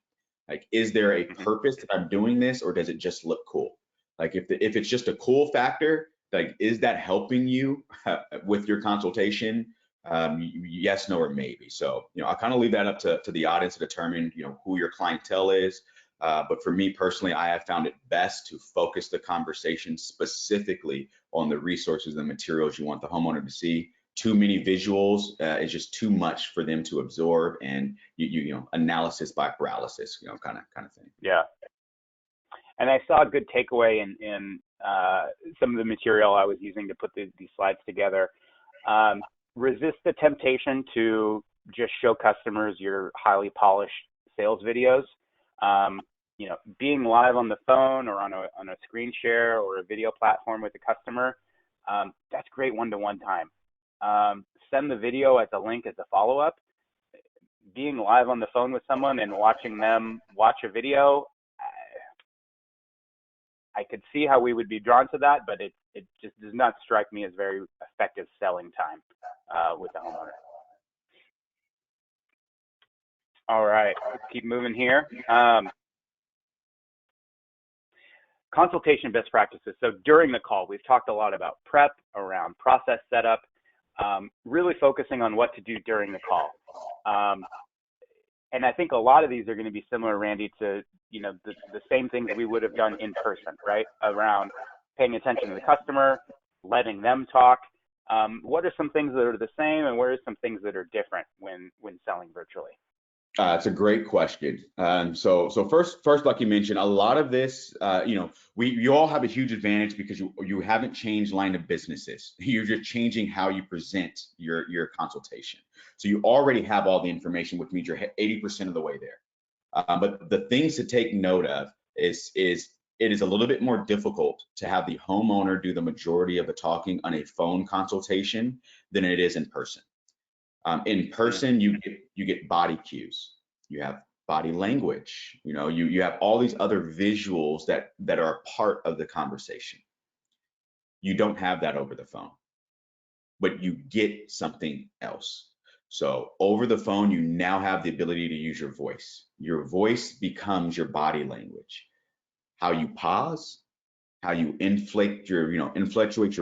Is there a purpose that I'm doing this, or does it just look cool? If it's just a cool factor, is that helping you with your consultation? Yes, no, or maybe. So, I kind of leave that up to the audience to determine, who your clientele is. But for me personally, I have found it best to focus the conversation specifically on the resources and materials you want the homeowner to see. Too many visuals is just too much for them to absorb, and analysis by paralysis, kind of thing. Yeah. And I saw a good takeaway in some of the material I was using to put these slides together. Resist the temptation to just show customers your highly polished sales videos. Being live on the phone or on a screen share or a video platform with a customer, that's great one-to-one time. Send the video as a link as a follow-up. Being live on the phone with someone and watching them watch a video, I could see how we would be drawn to that, but it just does not strike me as very effective selling time with the homeowner. All right, let's keep moving here. Consultation best practices. So during the call, we've talked a lot about prep, around process setup, really focusing on what to do during the call. And I think a lot of these are going to be similar, Randy, to the same things we would have done in person, right? Around paying attention to the customer, letting them talk. What are some things that are the same, and what are some things that are different when selling virtually? It's a great question. So first, like you mentioned, a lot of this, you all have a huge advantage because you haven't changed line of businesses. You're just changing how you present your consultation. So you already have all the information, which means you're 80% of the way there. But the things to take note of is it is a little bit more difficult to have the homeowner do the majority of the talking on a phone consultation than it is in person. In person, you get body cues, you have body language, you have all these other visuals that are a part of the conversation. You don't have that over the phone, but you get something else. So over the phone, you now have the ability to use your voice. Your voice becomes your body language. How you pause, how you inflate your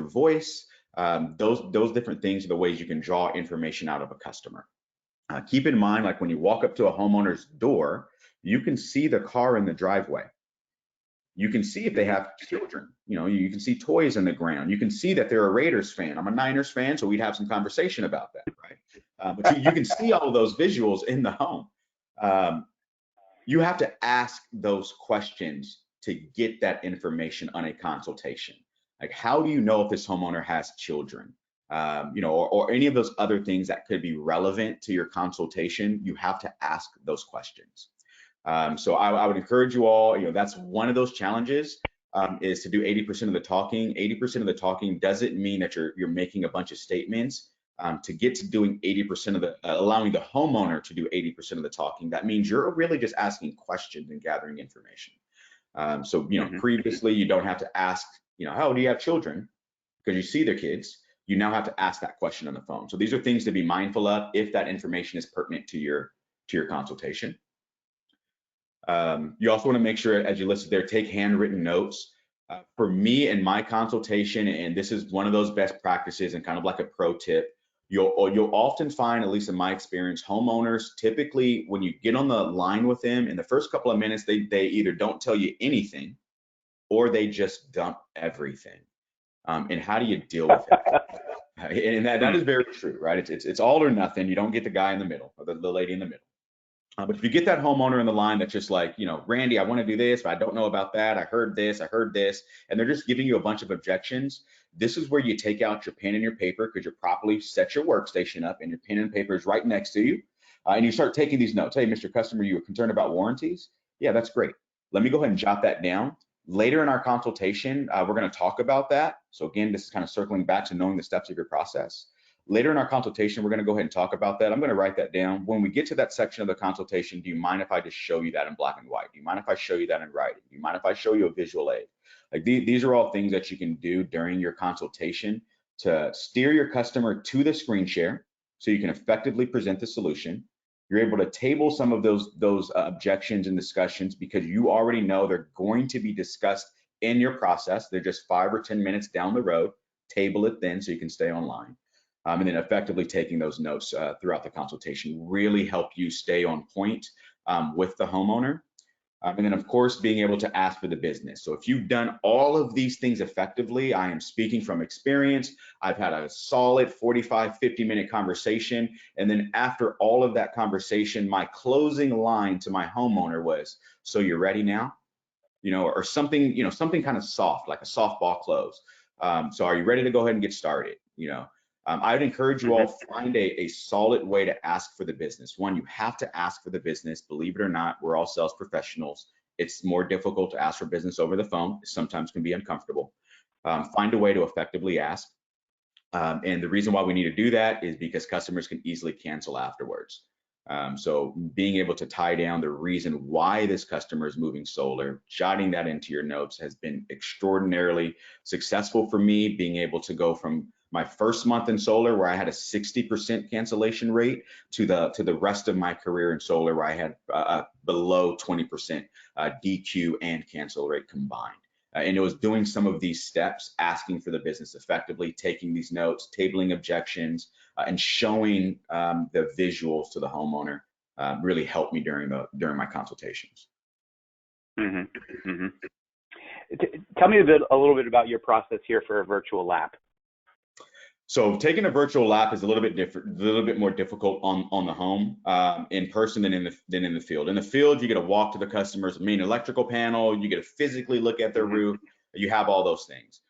voice. Those different things are the ways you can draw information out of a customer. Keep in mind, when you walk up to a homeowner's door, you can see the car in the driveway. You can see if they have children. You can see toys in the ground. You can see that they're a Raiders fan. I'm a Niners fan, so we'd have some conversation about that, right? But you can see all of those visuals in the home. You have to ask those questions to get that information on a consultation. How do you know if this homeowner has children? Or any of those other things that could be relevant to your consultation? You have to ask those questions. So I would encourage you all, that's one of those challenges, is to do 80% of the talking. 80% of the talking doesn't mean that you're making a bunch of statements. To get to doing 80% of the, allowing the homeowner to do 80% of the talking, that means you're really just asking questions and gathering information. So, previously you don't have to ask, how do you have children? Because you see their kids. You now have to ask that question on the phone. So these are things to be mindful of if that information is pertinent to your consultation. You also want to make sure, as you listed there, take handwritten notes. For me in my consultation, and this is one of those best practices and kind of like a pro tip, you'll often find, at least in my experience, homeowners typically, when you get on the line with them in the first couple of minutes, they either don't tell you anything or they just dump everything. And how do you deal with that? And that is very true, right? It's all or nothing. You don't get the guy in the middle or the lady in the middle. But if you get that homeowner in the line that's just like, Randy, I want to do this, but I don't know about that. I heard this, and they're just giving you a bunch of objections. This is where you take out your pen and your paper, because you're properly set your workstation up and your pen and paper is right next to you. And you start taking these notes. Hey, Mr. Customer, you were concerned about warranties? Yeah, that's great. Let me go ahead and jot that down. Later in our consultation, we're going to talk about that. So again, this is kind of circling back to knowing the steps of your process. Later in our consultation, we're going to go ahead and talk about that. I'm going to write that down. When we get to that section of the consultation, do you mind if I just show you that in black and white? Do you mind if I show you that in writing? Do you mind if I show you a visual aid? Like these are all things that you can do during your consultation to steer your customer to the screen share so you can effectively present the solution. You're able to table some of those objections and discussions because you already know they're going to be discussed in your process. They're just 5 or 10 minutes down the road. Table it then so you can stay online. And then effectively taking those notes throughout the consultation really help you stay on point with the homeowner. And then of course, being able to ask for the business. So if you've done all of these things effectively, I am speaking from experience. I've had a solid 45, 50-minute conversation. And then after all of that conversation, my closing line to my homeowner was, so you're ready now? Or something, something kind of soft, like a softball close. So are you ready to go ahead and get started? I would encourage you all find a solid way to ask for the business. One, you have to ask for the business. Believe it or not, we're all sales professionals. It's more difficult to ask for business over the phone. It sometimes can be uncomfortable. Find a way to effectively ask. And the reason why we need to do that is because customers can easily cancel afterwards. So being able to tie down the reason why this customer is moving solar, jotting that into your notes has been extraordinarily successful for me, being able to go from my first month in solar where I had a 60% cancellation rate to the rest of my career in solar where I had below 20% DQ and cancel rate combined. And it was doing some of these steps, asking for the business effectively, taking these notes, tabling objections, and showing the visuals to the homeowner really helped me during my consultations. Tell me a little bit about your process here for a virtual lap. So taking a virtual lap is a little bit more difficult on the home in person than in the field. In the field, you get to walk to the customer's main electrical panel, you get to physically look at their roof, you have all those things.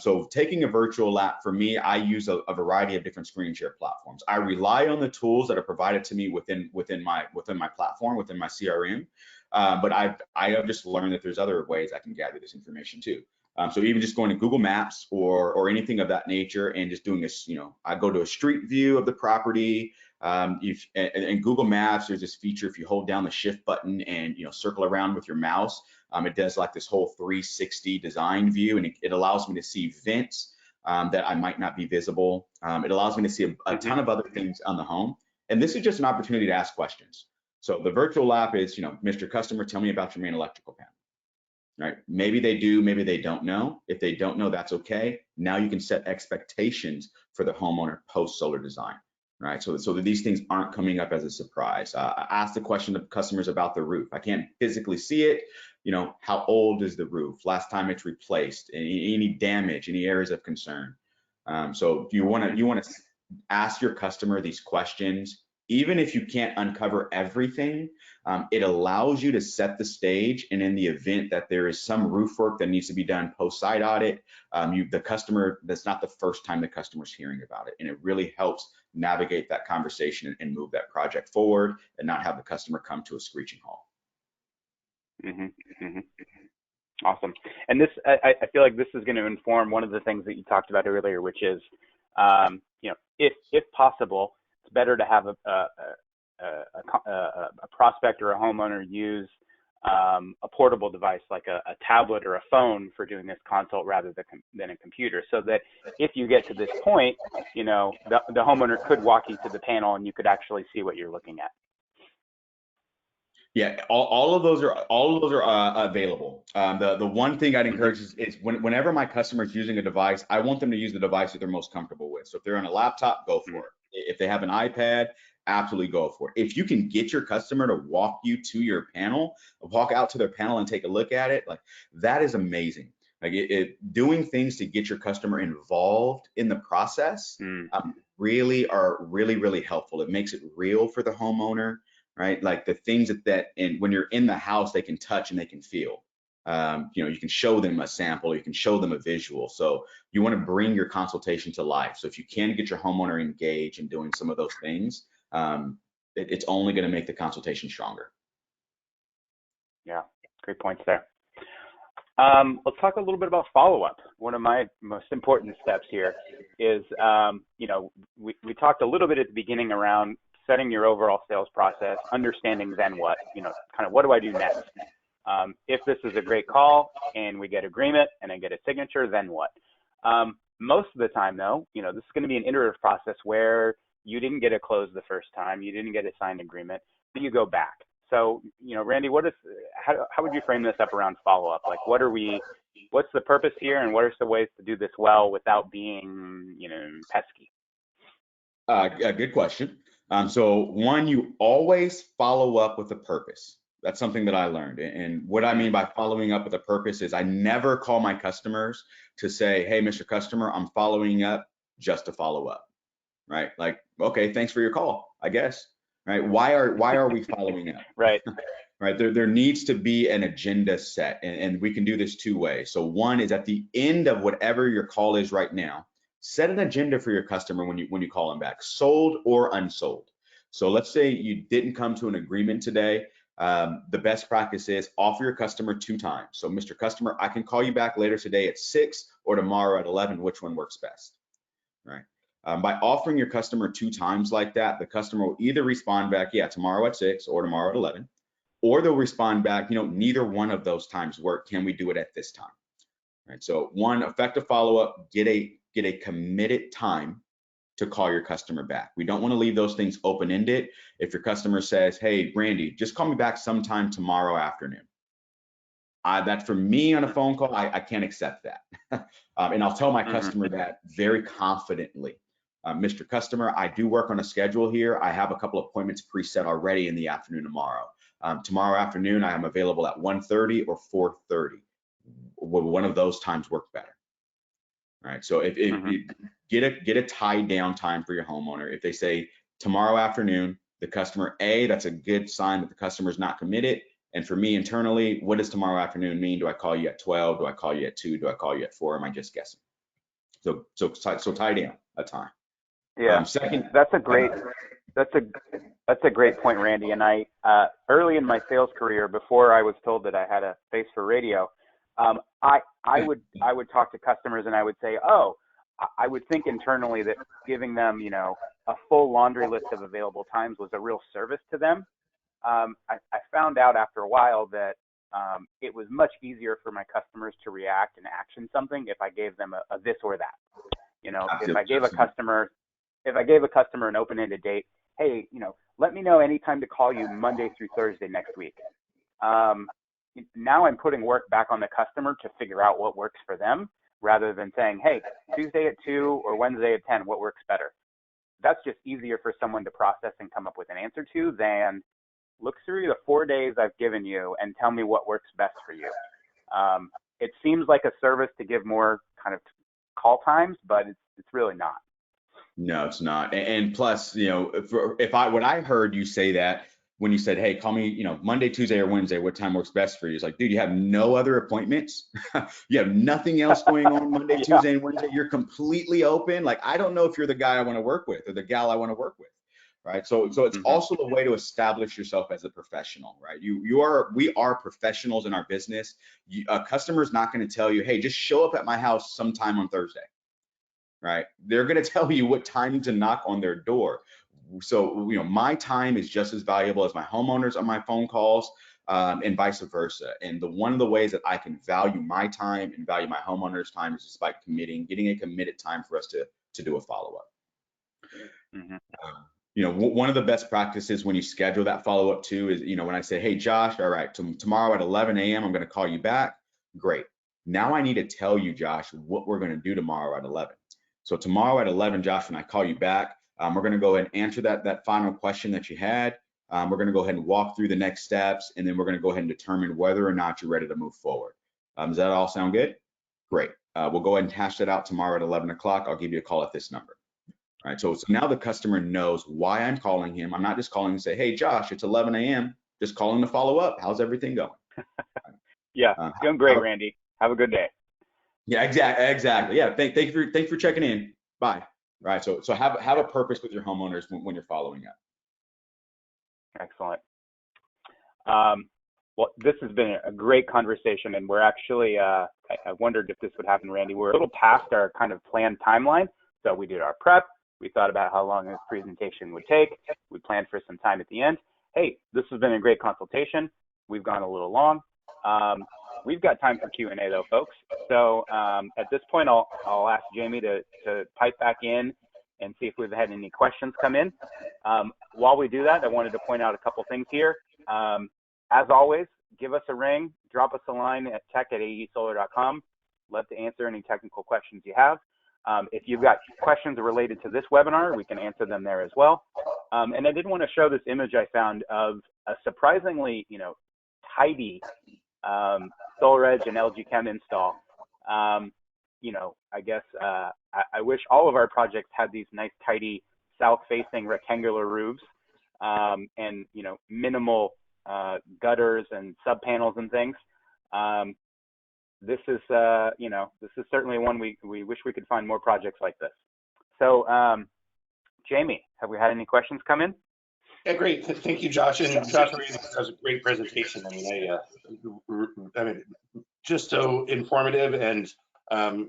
So taking a virtual lap, for me, I use a variety of different screen share platforms. I rely on the tools that are provided to me within my platform, within my CRM. But I have just learned that there's other ways I can gather this information too. So even just going to Google Maps or anything of that nature and just doing this, I go to a street view of the property. In Google Maps, there's this feature, if you hold down the shift button and, circle around with your mouse, it does like this whole 360 design view, and it allows me to see vents that I might not be visible. It allows me to see a ton of other things on the home. And this is just an opportunity to ask questions. So the virtual lap is, Mr. Customer, tell me about your main electrical panel. Right? Maybe they do, maybe they don't know. If they don't know, that's okay. Now you can set expectations for the homeowner post solar design, right? So that these things aren't coming up as a surprise. I ask the question of customers about the roof. I can't physically see it. How old is the roof? Last time it's replaced? Any damage? Any areas of concern? So you want to ask your customer these questions. Even if you can't uncover everything, it allows you to set the stage. And in the event that there is some roof work that needs to be done post-site audit, the customer, that's not the first time the customer's hearing about it. And it really helps navigate that conversation and move that project forward and not have the customer come to a screeching halt. hmm hmm Awesome. And this, I feel like this is going to inform one of the things that you talked about earlier, which is, if possible, it's better to have a prospect or a homeowner use a portable device like a tablet or a phone for doing this consult rather than a computer, so that if you get to this point, the homeowner could walk you to the panel and you could actually see what you're looking at. Yeah, all of those are available. The one thing I'd encourage is whenever my customer is using a device, I want them to use the device that they're most comfortable with. So if they're on a laptop, go for it. If they have an iPad, absolutely go for it. If you can get your customer to walk you to your panel, walk out to their panel and take a look at it, like that is amazing. Like doing things to get your customer involved in the process really are really helpful. It makes it real for the homeowner, right? Like the things and when you're in the house, they can touch and they can feel. You can show them a sample, you can show them a visual. So you want to bring your consultation to life. So if you can get your homeowner engaged in doing some of those things, it's only going to make the consultation stronger. Yeah, great points there. Let's talk a little bit about follow-up. One of my most important steps here is, we talked a little bit at the beginning around setting your overall sales process, understanding then what, kind of what do I do next? If this is a great call and we get agreement and I get a signature, then what? Most of the time though, this is going to be an iterative process where you didn't get a close the first time, you didn't get a signed agreement, but you go back. So, Randy, how would you frame this up around follow-up? Like, what's the purpose here, and what are some ways to do this well without being, pesky? A good question. So one, you always follow up with a purpose. That's something that I learned. And what I mean by following up with a purpose is I never call my customers to say, hey, Mr. Customer, I'm following up just to follow up, right? Like, okay, thanks for your call, I guess, right? Why are we following up? Right. Right. There needs to be an agenda set, and we can do this two ways. So one is at the end of whatever your call is right now, set an agenda for your customer when you call them back, sold or unsold. So let's say you didn't come to an agreement today. The best practice is offer your customer 2 times. So Mr. Customer, I can call you back later today at 6 or tomorrow at 11. Which one works best? Right. By offering your customer 2 times like that, the customer will either respond back, yeah, tomorrow at 6 or tomorrow at 11, or they'll respond back, neither one of those times work. Can we do it at this time? Right. So one, effective follow-up, get a committed time to call your customer back. We don't want to leave those things open-ended. If your customer says, hey, Randy, just call me back sometime tomorrow afternoon. That for me on a phone call, I can't accept that. And I'll tell my customer that very confidently. Mr. Customer, I do work on a schedule here. I have a couple of appointments preset already in the afternoon tomorrow. Tomorrow afternoon, I am available at 1:30 or 4:30. Will one of those times work better? All right. So if you get a tied down time for your homeowner, if they say tomorrow afternoon, the customer, that's a good sign that the customer is not committed. And for me internally, what does tomorrow afternoon mean? Do I call you at 12? Do I call you at 2? Do I call you at 4? Am I just guessing? So tie down a time. Yeah. Second, that's a great point, Randy. And I early in my sales career, before I was told that I had a face for radio, I would talk to customers and I would say, I would think internally that giving them, a full laundry list of available times was a real service to them. I found out after a while that it was much easier for my customers to react and action something if I gave them a this or that. If I gave a customer an open-ended date, hey, let me know anytime to call you Monday through Thursday next week. Now I'm putting work back on the customer to figure out what works for them, rather than saying, hey, Tuesday at 2 or Wednesday at 10, what works better? That's just easier for someone to process and come up with an answer to than look through the 4 days I've given you and tell me what works best for you. It seems like a service to give more kind of call times, but it's really not. No, it's not. And plus, what I heard you say that when you said, hey, call me, Monday, Tuesday, or Wednesday, what time works best for you? It's like, dude, you have no other appointments. You have nothing else going on Monday, Tuesday, and Wednesday. You're completely open. Like, I don't know if you're the guy I want to work with or the gal I want to work with. right? So it's Mm-hmm. also a way to establish yourself as a professional, right? We are professionals in our business. A customer's not going to tell you, hey, just show up at my house sometime on Thursday, right? They're going to tell you what time to knock on their door. So, my time is just as valuable as my homeowners on my phone calls, and vice versa. And one of the ways that I can value my time and value my homeowners' time is just by getting a committed time for us to do a follow-up. Mm-hmm. One of the best practices when you schedule that follow-up too is, when I say, hey, Josh, all right, tomorrow at 11 a.m., I'm going to call you back. Great. Now I need to tell you, Josh, what we're going to do tomorrow at 11. So tomorrow at 11, Josh, when I call you back, we're going to go ahead and answer that final question that you had. We're going to go ahead and walk through the next steps, and then we're going to go ahead and determine whether or not you're ready to move forward. Does that all sound good? Great. We'll go ahead and hash that out tomorrow at 11 o'clock. I'll give you a call at this number. All right. So now the customer knows why I'm calling him. I'm not just calling to say, hey, Josh, it's 11 a.m. Just calling to follow up. How's everything going? Yeah, doing great, Randy. Have a good day. Yeah, exactly. Yeah, thank you for checking in. Bye. All right. So have a purpose with your homeowners when you're following up. Excellent. Well, this has been a great conversation, and we're actually, I wondered if this would happen, Randy. We're a little past our kind of planned timeline. So we did our prep. We thought about how long this presentation would take. We planned for some time at the end. Hey, this has been a great consultation. We've gone a little long. We've got time for Q&A though, folks. So at this point, I'll ask Jamie to pipe back in and see if we've had any questions come in. While we do that, I wanted to point out a couple things here. As always, give us a ring, drop us a line at tech@aesolar.com. Love to answer any technical questions you have. If you've got questions related to this webinar, we can answer them there as well. And I did want to show this image I found of a surprisingly, tidy SolarEdge and LG Chem install. I guess I wish all of our projects had these nice, tidy, south-facing rectangular roofs, and minimal gutters and sub panels and things. This is certainly one we wish we could find more projects like this. So Jamie, have we had any questions come in? Yeah, great. Thank you, Josh. And Josh, that was a greit presentation. I mean, just so informative, and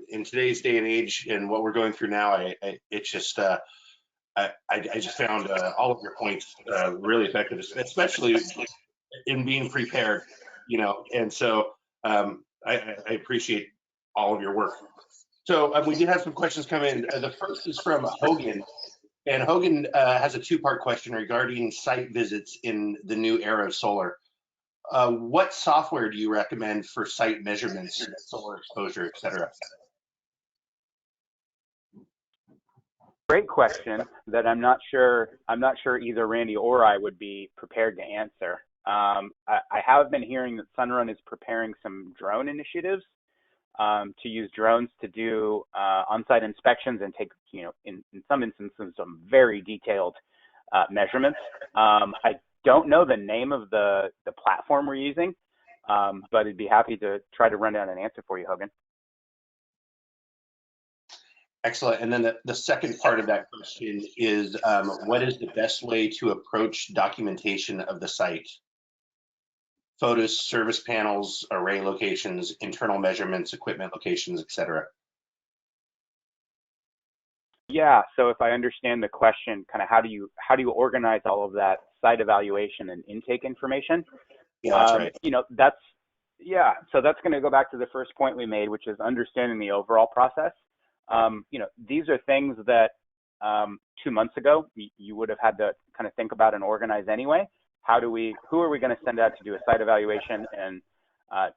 in today's day and age and what we're going through now, I just found all of your points really effective, especially in being prepared, and so I appreciate all of your work. So we did have some questions come in. The first is from Hogan. And Hogan has a two-part question regarding site visits in the new era of solar. What software do you recommend for site measurements, solar exposure, et cetera? Great question that I'm not sure either Randy or I would be prepared to answer. I have been hearing that Sunrun is preparing some drone initiatives to use drones to do on-site inspections and take, in some instances, some very detailed measurements. I don't know the name of the platform we're using, but I'd be happy to try to run down an answer for you, Hogan. Excellent. And then the second part of that question is, what is the best way to approach documentation of the site? Photos, service panels, array locations, internal measurements, equipment locations, et cetera. Yeah, so if I understand the question, kind of how do you organize all of that site evaluation and intake information? Yeah, that's right. So that's going to go back to the first point we made, which is understanding the overall process. These are things that 2 months ago you would have had to kind of think about and organize anyway. Who are we going to send out to do a site evaluation and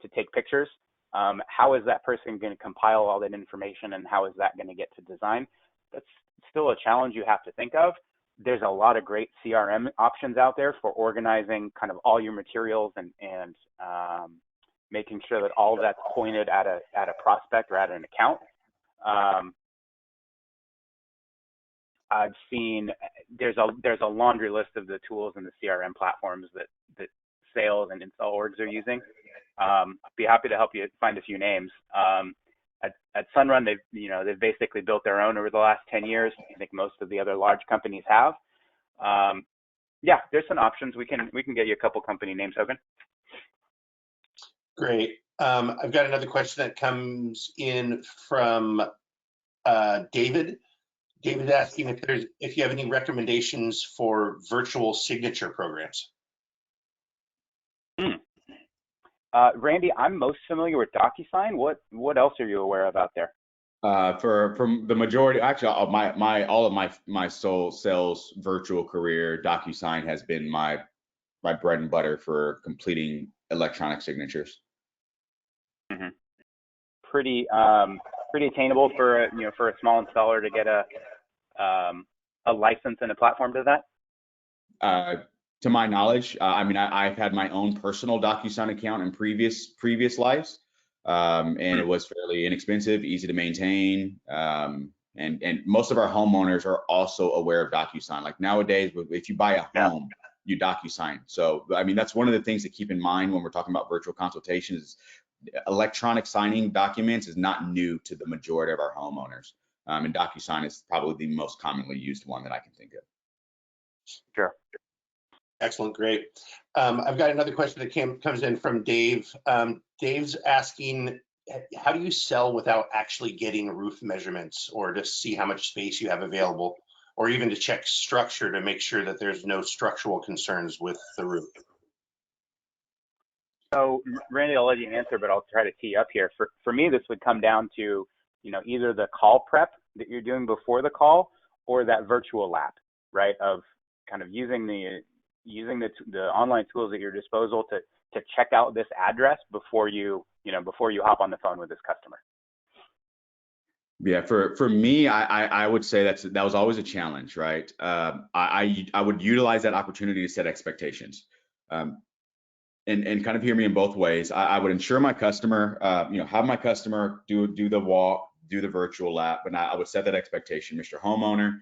to take pictures? How is that person going to compile all that information, and how is that going to get to design? That's still a challenge you have to think of. There's a lot of great CRM options out there for organizing kind of all your materials and making sure that all of that's pointed at a prospect or at an account. I've seen there's a laundry list of the tools and the CRM platforms that sales and install orgs are using. I'd be happy to help you find a few names. At Sunrun, they've basically built their own over the last 10 years. I think most of the other large companies have. Yeah, there's some options. We can get you a couple company names, Hogan. Great. I've got another question that comes in from David. David's asking if you have any recommendations for virtual signature programs. Randy, I'm most familiar with DocuSign. What else are you aware of out there? From the majority, actually, all of my soul sales virtual career, DocuSign has been my bread and butter for completing electronic signatures. Mm-hmm. Pretty attainable for for a small installer to get a license and a platform to that. To my knowledge, I mean, I've had my own personal DocuSign account in previous lives, and it was fairly inexpensive, easy to maintain, and most of our homeowners are also aware of DocuSign. Like nowadays, if you buy a home, you DocuSign. So, I mean, that's one of the things to keep in mind when we're talking about virtual consultations. Electronic signing documents is not new to the majority of our homeowners, and DocuSign is probably the most commonly used one that I can think of. Sure. Excellent, great. I've got another question that comes in from Dave. Dave's asking, how do you sell without actually getting roof measurements or to see how much space you have available, or even to check structure to make sure that there's no structural concerns with the roof? So, Randy, I'll let you answer, but I'll try to tee up here. For me, this would come down to, either the call prep that you're doing before the call or that virtual lab, right? Of kind of using the online tools at your disposal to check out this address before you hop on the phone with this customer. Yeah, for me, I would say that was always a challenge, right? I would utilize that opportunity to set expectations, and kind of hear me in both ways. I would ensure my customer, have my customer do the walk, do the virtual lap, but I would set that expectation, Mr. Homeowner,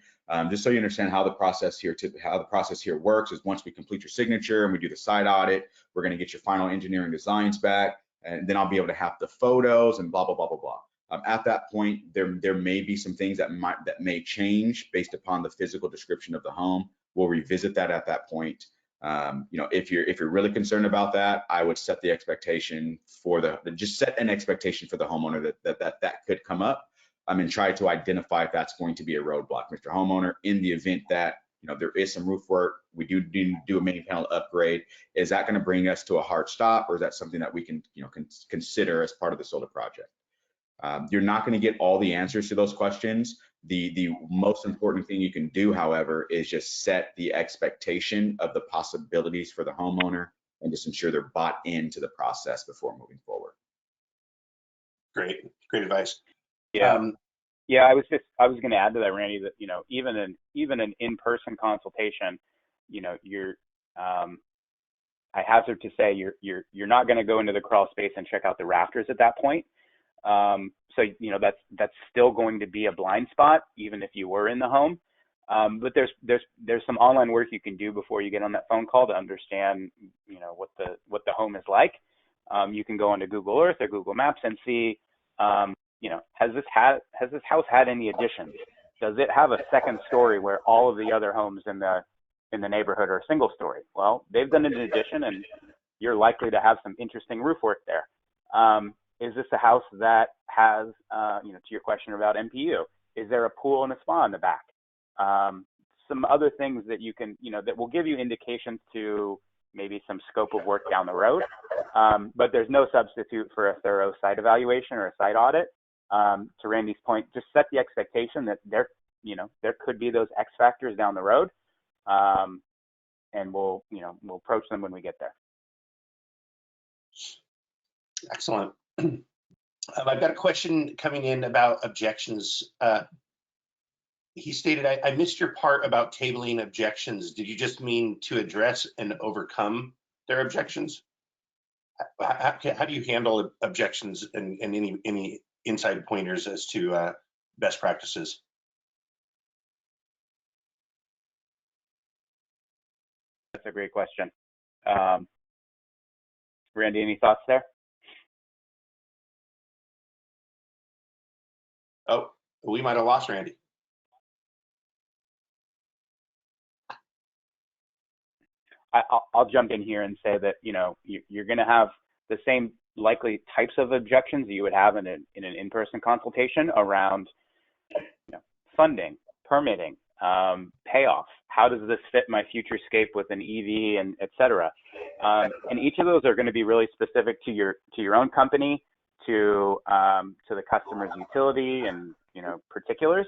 just so you understand how the process here works is once we complete your signature and we do the site audit, we're going to get your final engineering designs back, and then I'll be able to have the photos and blah blah blah blah blah. At that point, there may be some things that may change based upon the physical description of the home. We'll revisit that at that point. If you're really concerned about that, I would set the expectation just set an expectation for the homeowner that could come up, and try to identify if that's going to be a roadblock. Mr. Homeowner, in the event that there is some roof work, we do a main panel upgrade, is that going to bring us to a hard stop, or is that something that we can consider as part of the solar project? You're not going to get all the answers to those questions. The most important thing you can do, however, is just set the expectation of the possibilities for the homeowner and just ensure they're bought into the process before moving forward. Great advice. Yeah. I was going to add to that, Randy, that even an in-person consultation, I hazard to say you're not going to go into the crawl space and check out the rafters at that point. So that's still going to be a blind spot, even if you were in the home. But there's some online work you can do before you get on that phone call to understand what the home is like. You can go onto Google Earth or Google Maps and see has this house had any additions? Does it have a second story where all of the other homes in the neighborhood are single story? Well, they've done an addition, and you're likely to have some interesting roof work there. Is this a house that has, to your question about MPU, is there a pool and a spa in the back? Some other things that you can, that will give you indications to maybe some scope of work down the road. But there's no substitute for a thorough site evaluation or a site audit. To Randy's point, just set the expectation that there could be those X factors down the road. And we'll approach them when we get there. Excellent. I've got a question coming in about objections. He stated, I missed your part about tabling objections. Did you just mean to address and overcome their objections? How do you handle objections and any inside pointers as to best practices? That's a great question. Randy, any thoughts there? Oh, we might have lost Randy. I'll jump in here and say that, you know, you're going to have the same likely types of objections that you would have in an in-person consultation around, you know, funding, permitting, payoff. How does this fit my future scape with an EV, and et cetera? And each of those are going to be really specific to your own company, to the customer's utility and, you know, particulars.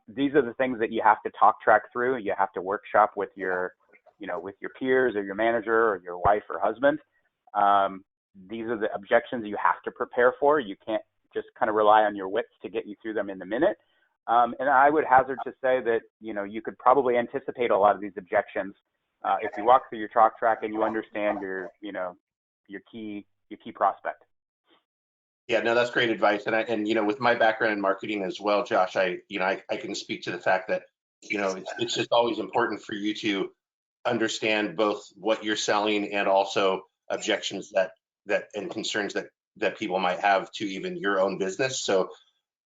These are the things that you have to talk track through. You have to workshop with your, you know, with your peers or your manager or your wife or husband. These are the objections you have to prepare for. You can't just kind of rely on your wits to get you through them in the minute. And I would hazard to say that, you know, you could probably anticipate a lot of these objections if you walk through your talk track and you understand your, you know, your key prospect. Yeah, no, that's great advice. And you know, with my background in marketing as well, Josh, I can speak to the fact that, you know, it's just always important for you to understand both what you're selling and also objections that and concerns that people might have to even your own business. So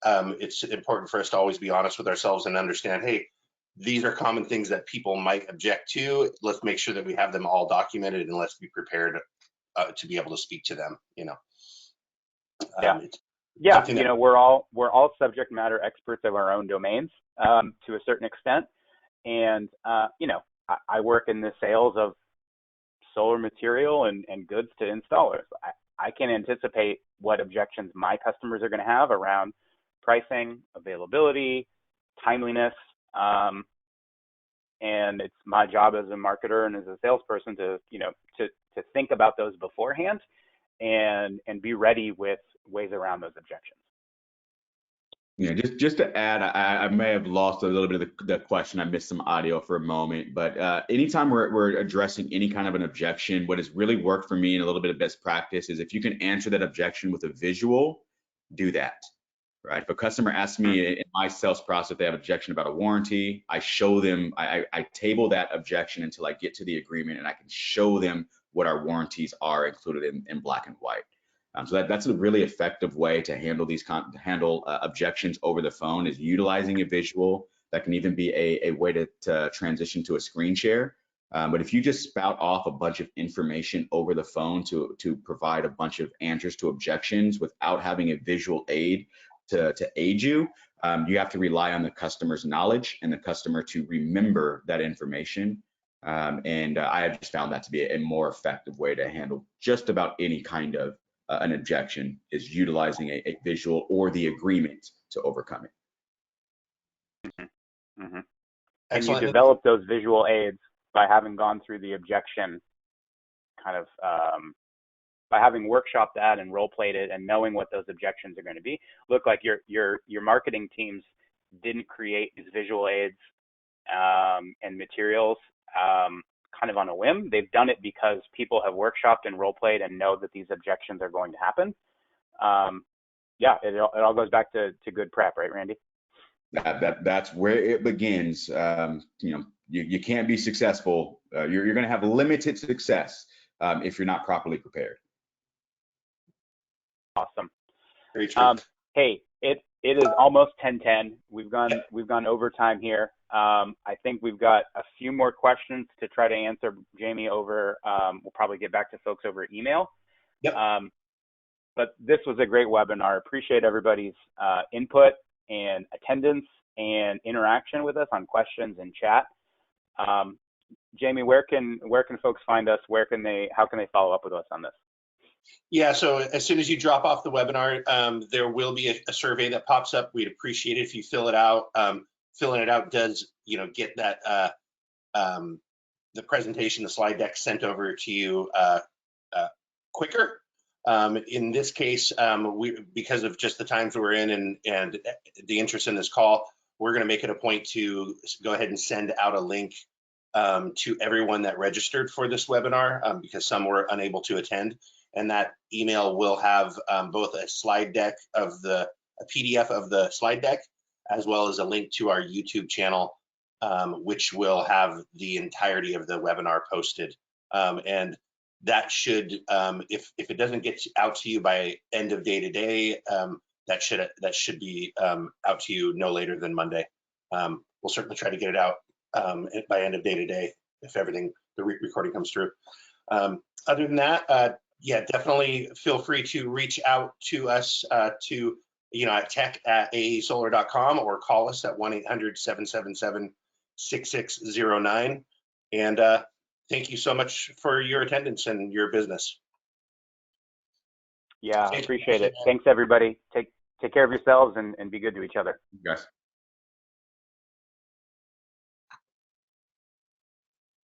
it's important for us to always be honest with ourselves and understand, hey, these are common things that people might object to. Let's make sure that we have them all documented, and let's be prepared to be able to speak to them, you know. Yeah, you know, we're all subject matter experts of our own domains to a certain extent. And, you know, I work in the sales of solar material and goods to installers. I can anticipate what objections my customers are going to have around pricing, availability, timeliness. And it's my job as a marketer and as a salesperson to, you know, to think about those beforehand and be ready with ways around those objections. Yeah, just to add, I may have lost a little bit of the question. I missed some audio for a moment, but anytime we're addressing any kind of an objection, what has really worked for me and a little bit of best practice is if you can answer that objection with a visual, do that, right? If a customer asks me in my sales process if they have an objection about a warranty, I show them, I table that objection until I get to the agreement, and I can show them what our warranties are included in black and white. So that's a really effective way to handle these objections over the phone, is utilizing a visual. That can even be a way to transition to a screen share. But if you just spout off a bunch of information over the phone to provide a bunch of answers to objections without having a visual aid to aid you, you have to rely on the customer's knowledge and the customer to remember that information. And I have just found that to be a more effective way to handle just about any kind of an objection, is utilizing a visual or the agreement to overcome it. Mm-hmm. Mm-hmm. And you develop those visual aids by having gone through the objection, kind of by having workshopped that and role played it and knowing what those objections are going to be. Look, like your marketing teams didn't create these visual aids and materials kind of on a whim. They've done it because people have workshopped and role played and know that these objections are going to happen. Yeah, it all goes back to good prep, right, Randy? That's where it begins. You know, you can't be successful. You're going to have limited success if you're not properly prepared. Awesome. Very true. Hey, it is almost 10:10. We've gone overtime here. I think we've got a few more questions to try to answer, Jamie, over. We'll probably get back to folks over email. Yep. But this was a great webinar. Appreciate everybody's input and attendance and interaction with us on questions and chat. Jamie, where can folks find us? How can they follow up with us on this? Yeah, so as soon as you drop off the webinar, there will be a survey that pops up. We'd appreciate it if you fill it out. Filling it out does, you know, get that the presentation, the slide deck sent over to you quicker. In this case, because of just the times we're in and the interest in this call, we're going to make it a point to go ahead and send out a link to everyone that registered for this webinar because some were unable to attend. And that email will have both a slide deck a PDF of the slide deck, as well as a link to our YouTube channel, which will have the entirety of the webinar posted. And that should, if it doesn't get out to you by end of day today, that should be out to you no later than Monday. We'll certainly try to get it out by end of day today. if everything, the recording comes through. Other than that, yeah, definitely feel free to reach out to us to, at tech@aasolar.com, or call us at 1-800-777-6609. And thank you so much for your attendance and your business. Yeah, appreciate it. Thanks, everybody. Take care of yourselves and be good to each other. Guys.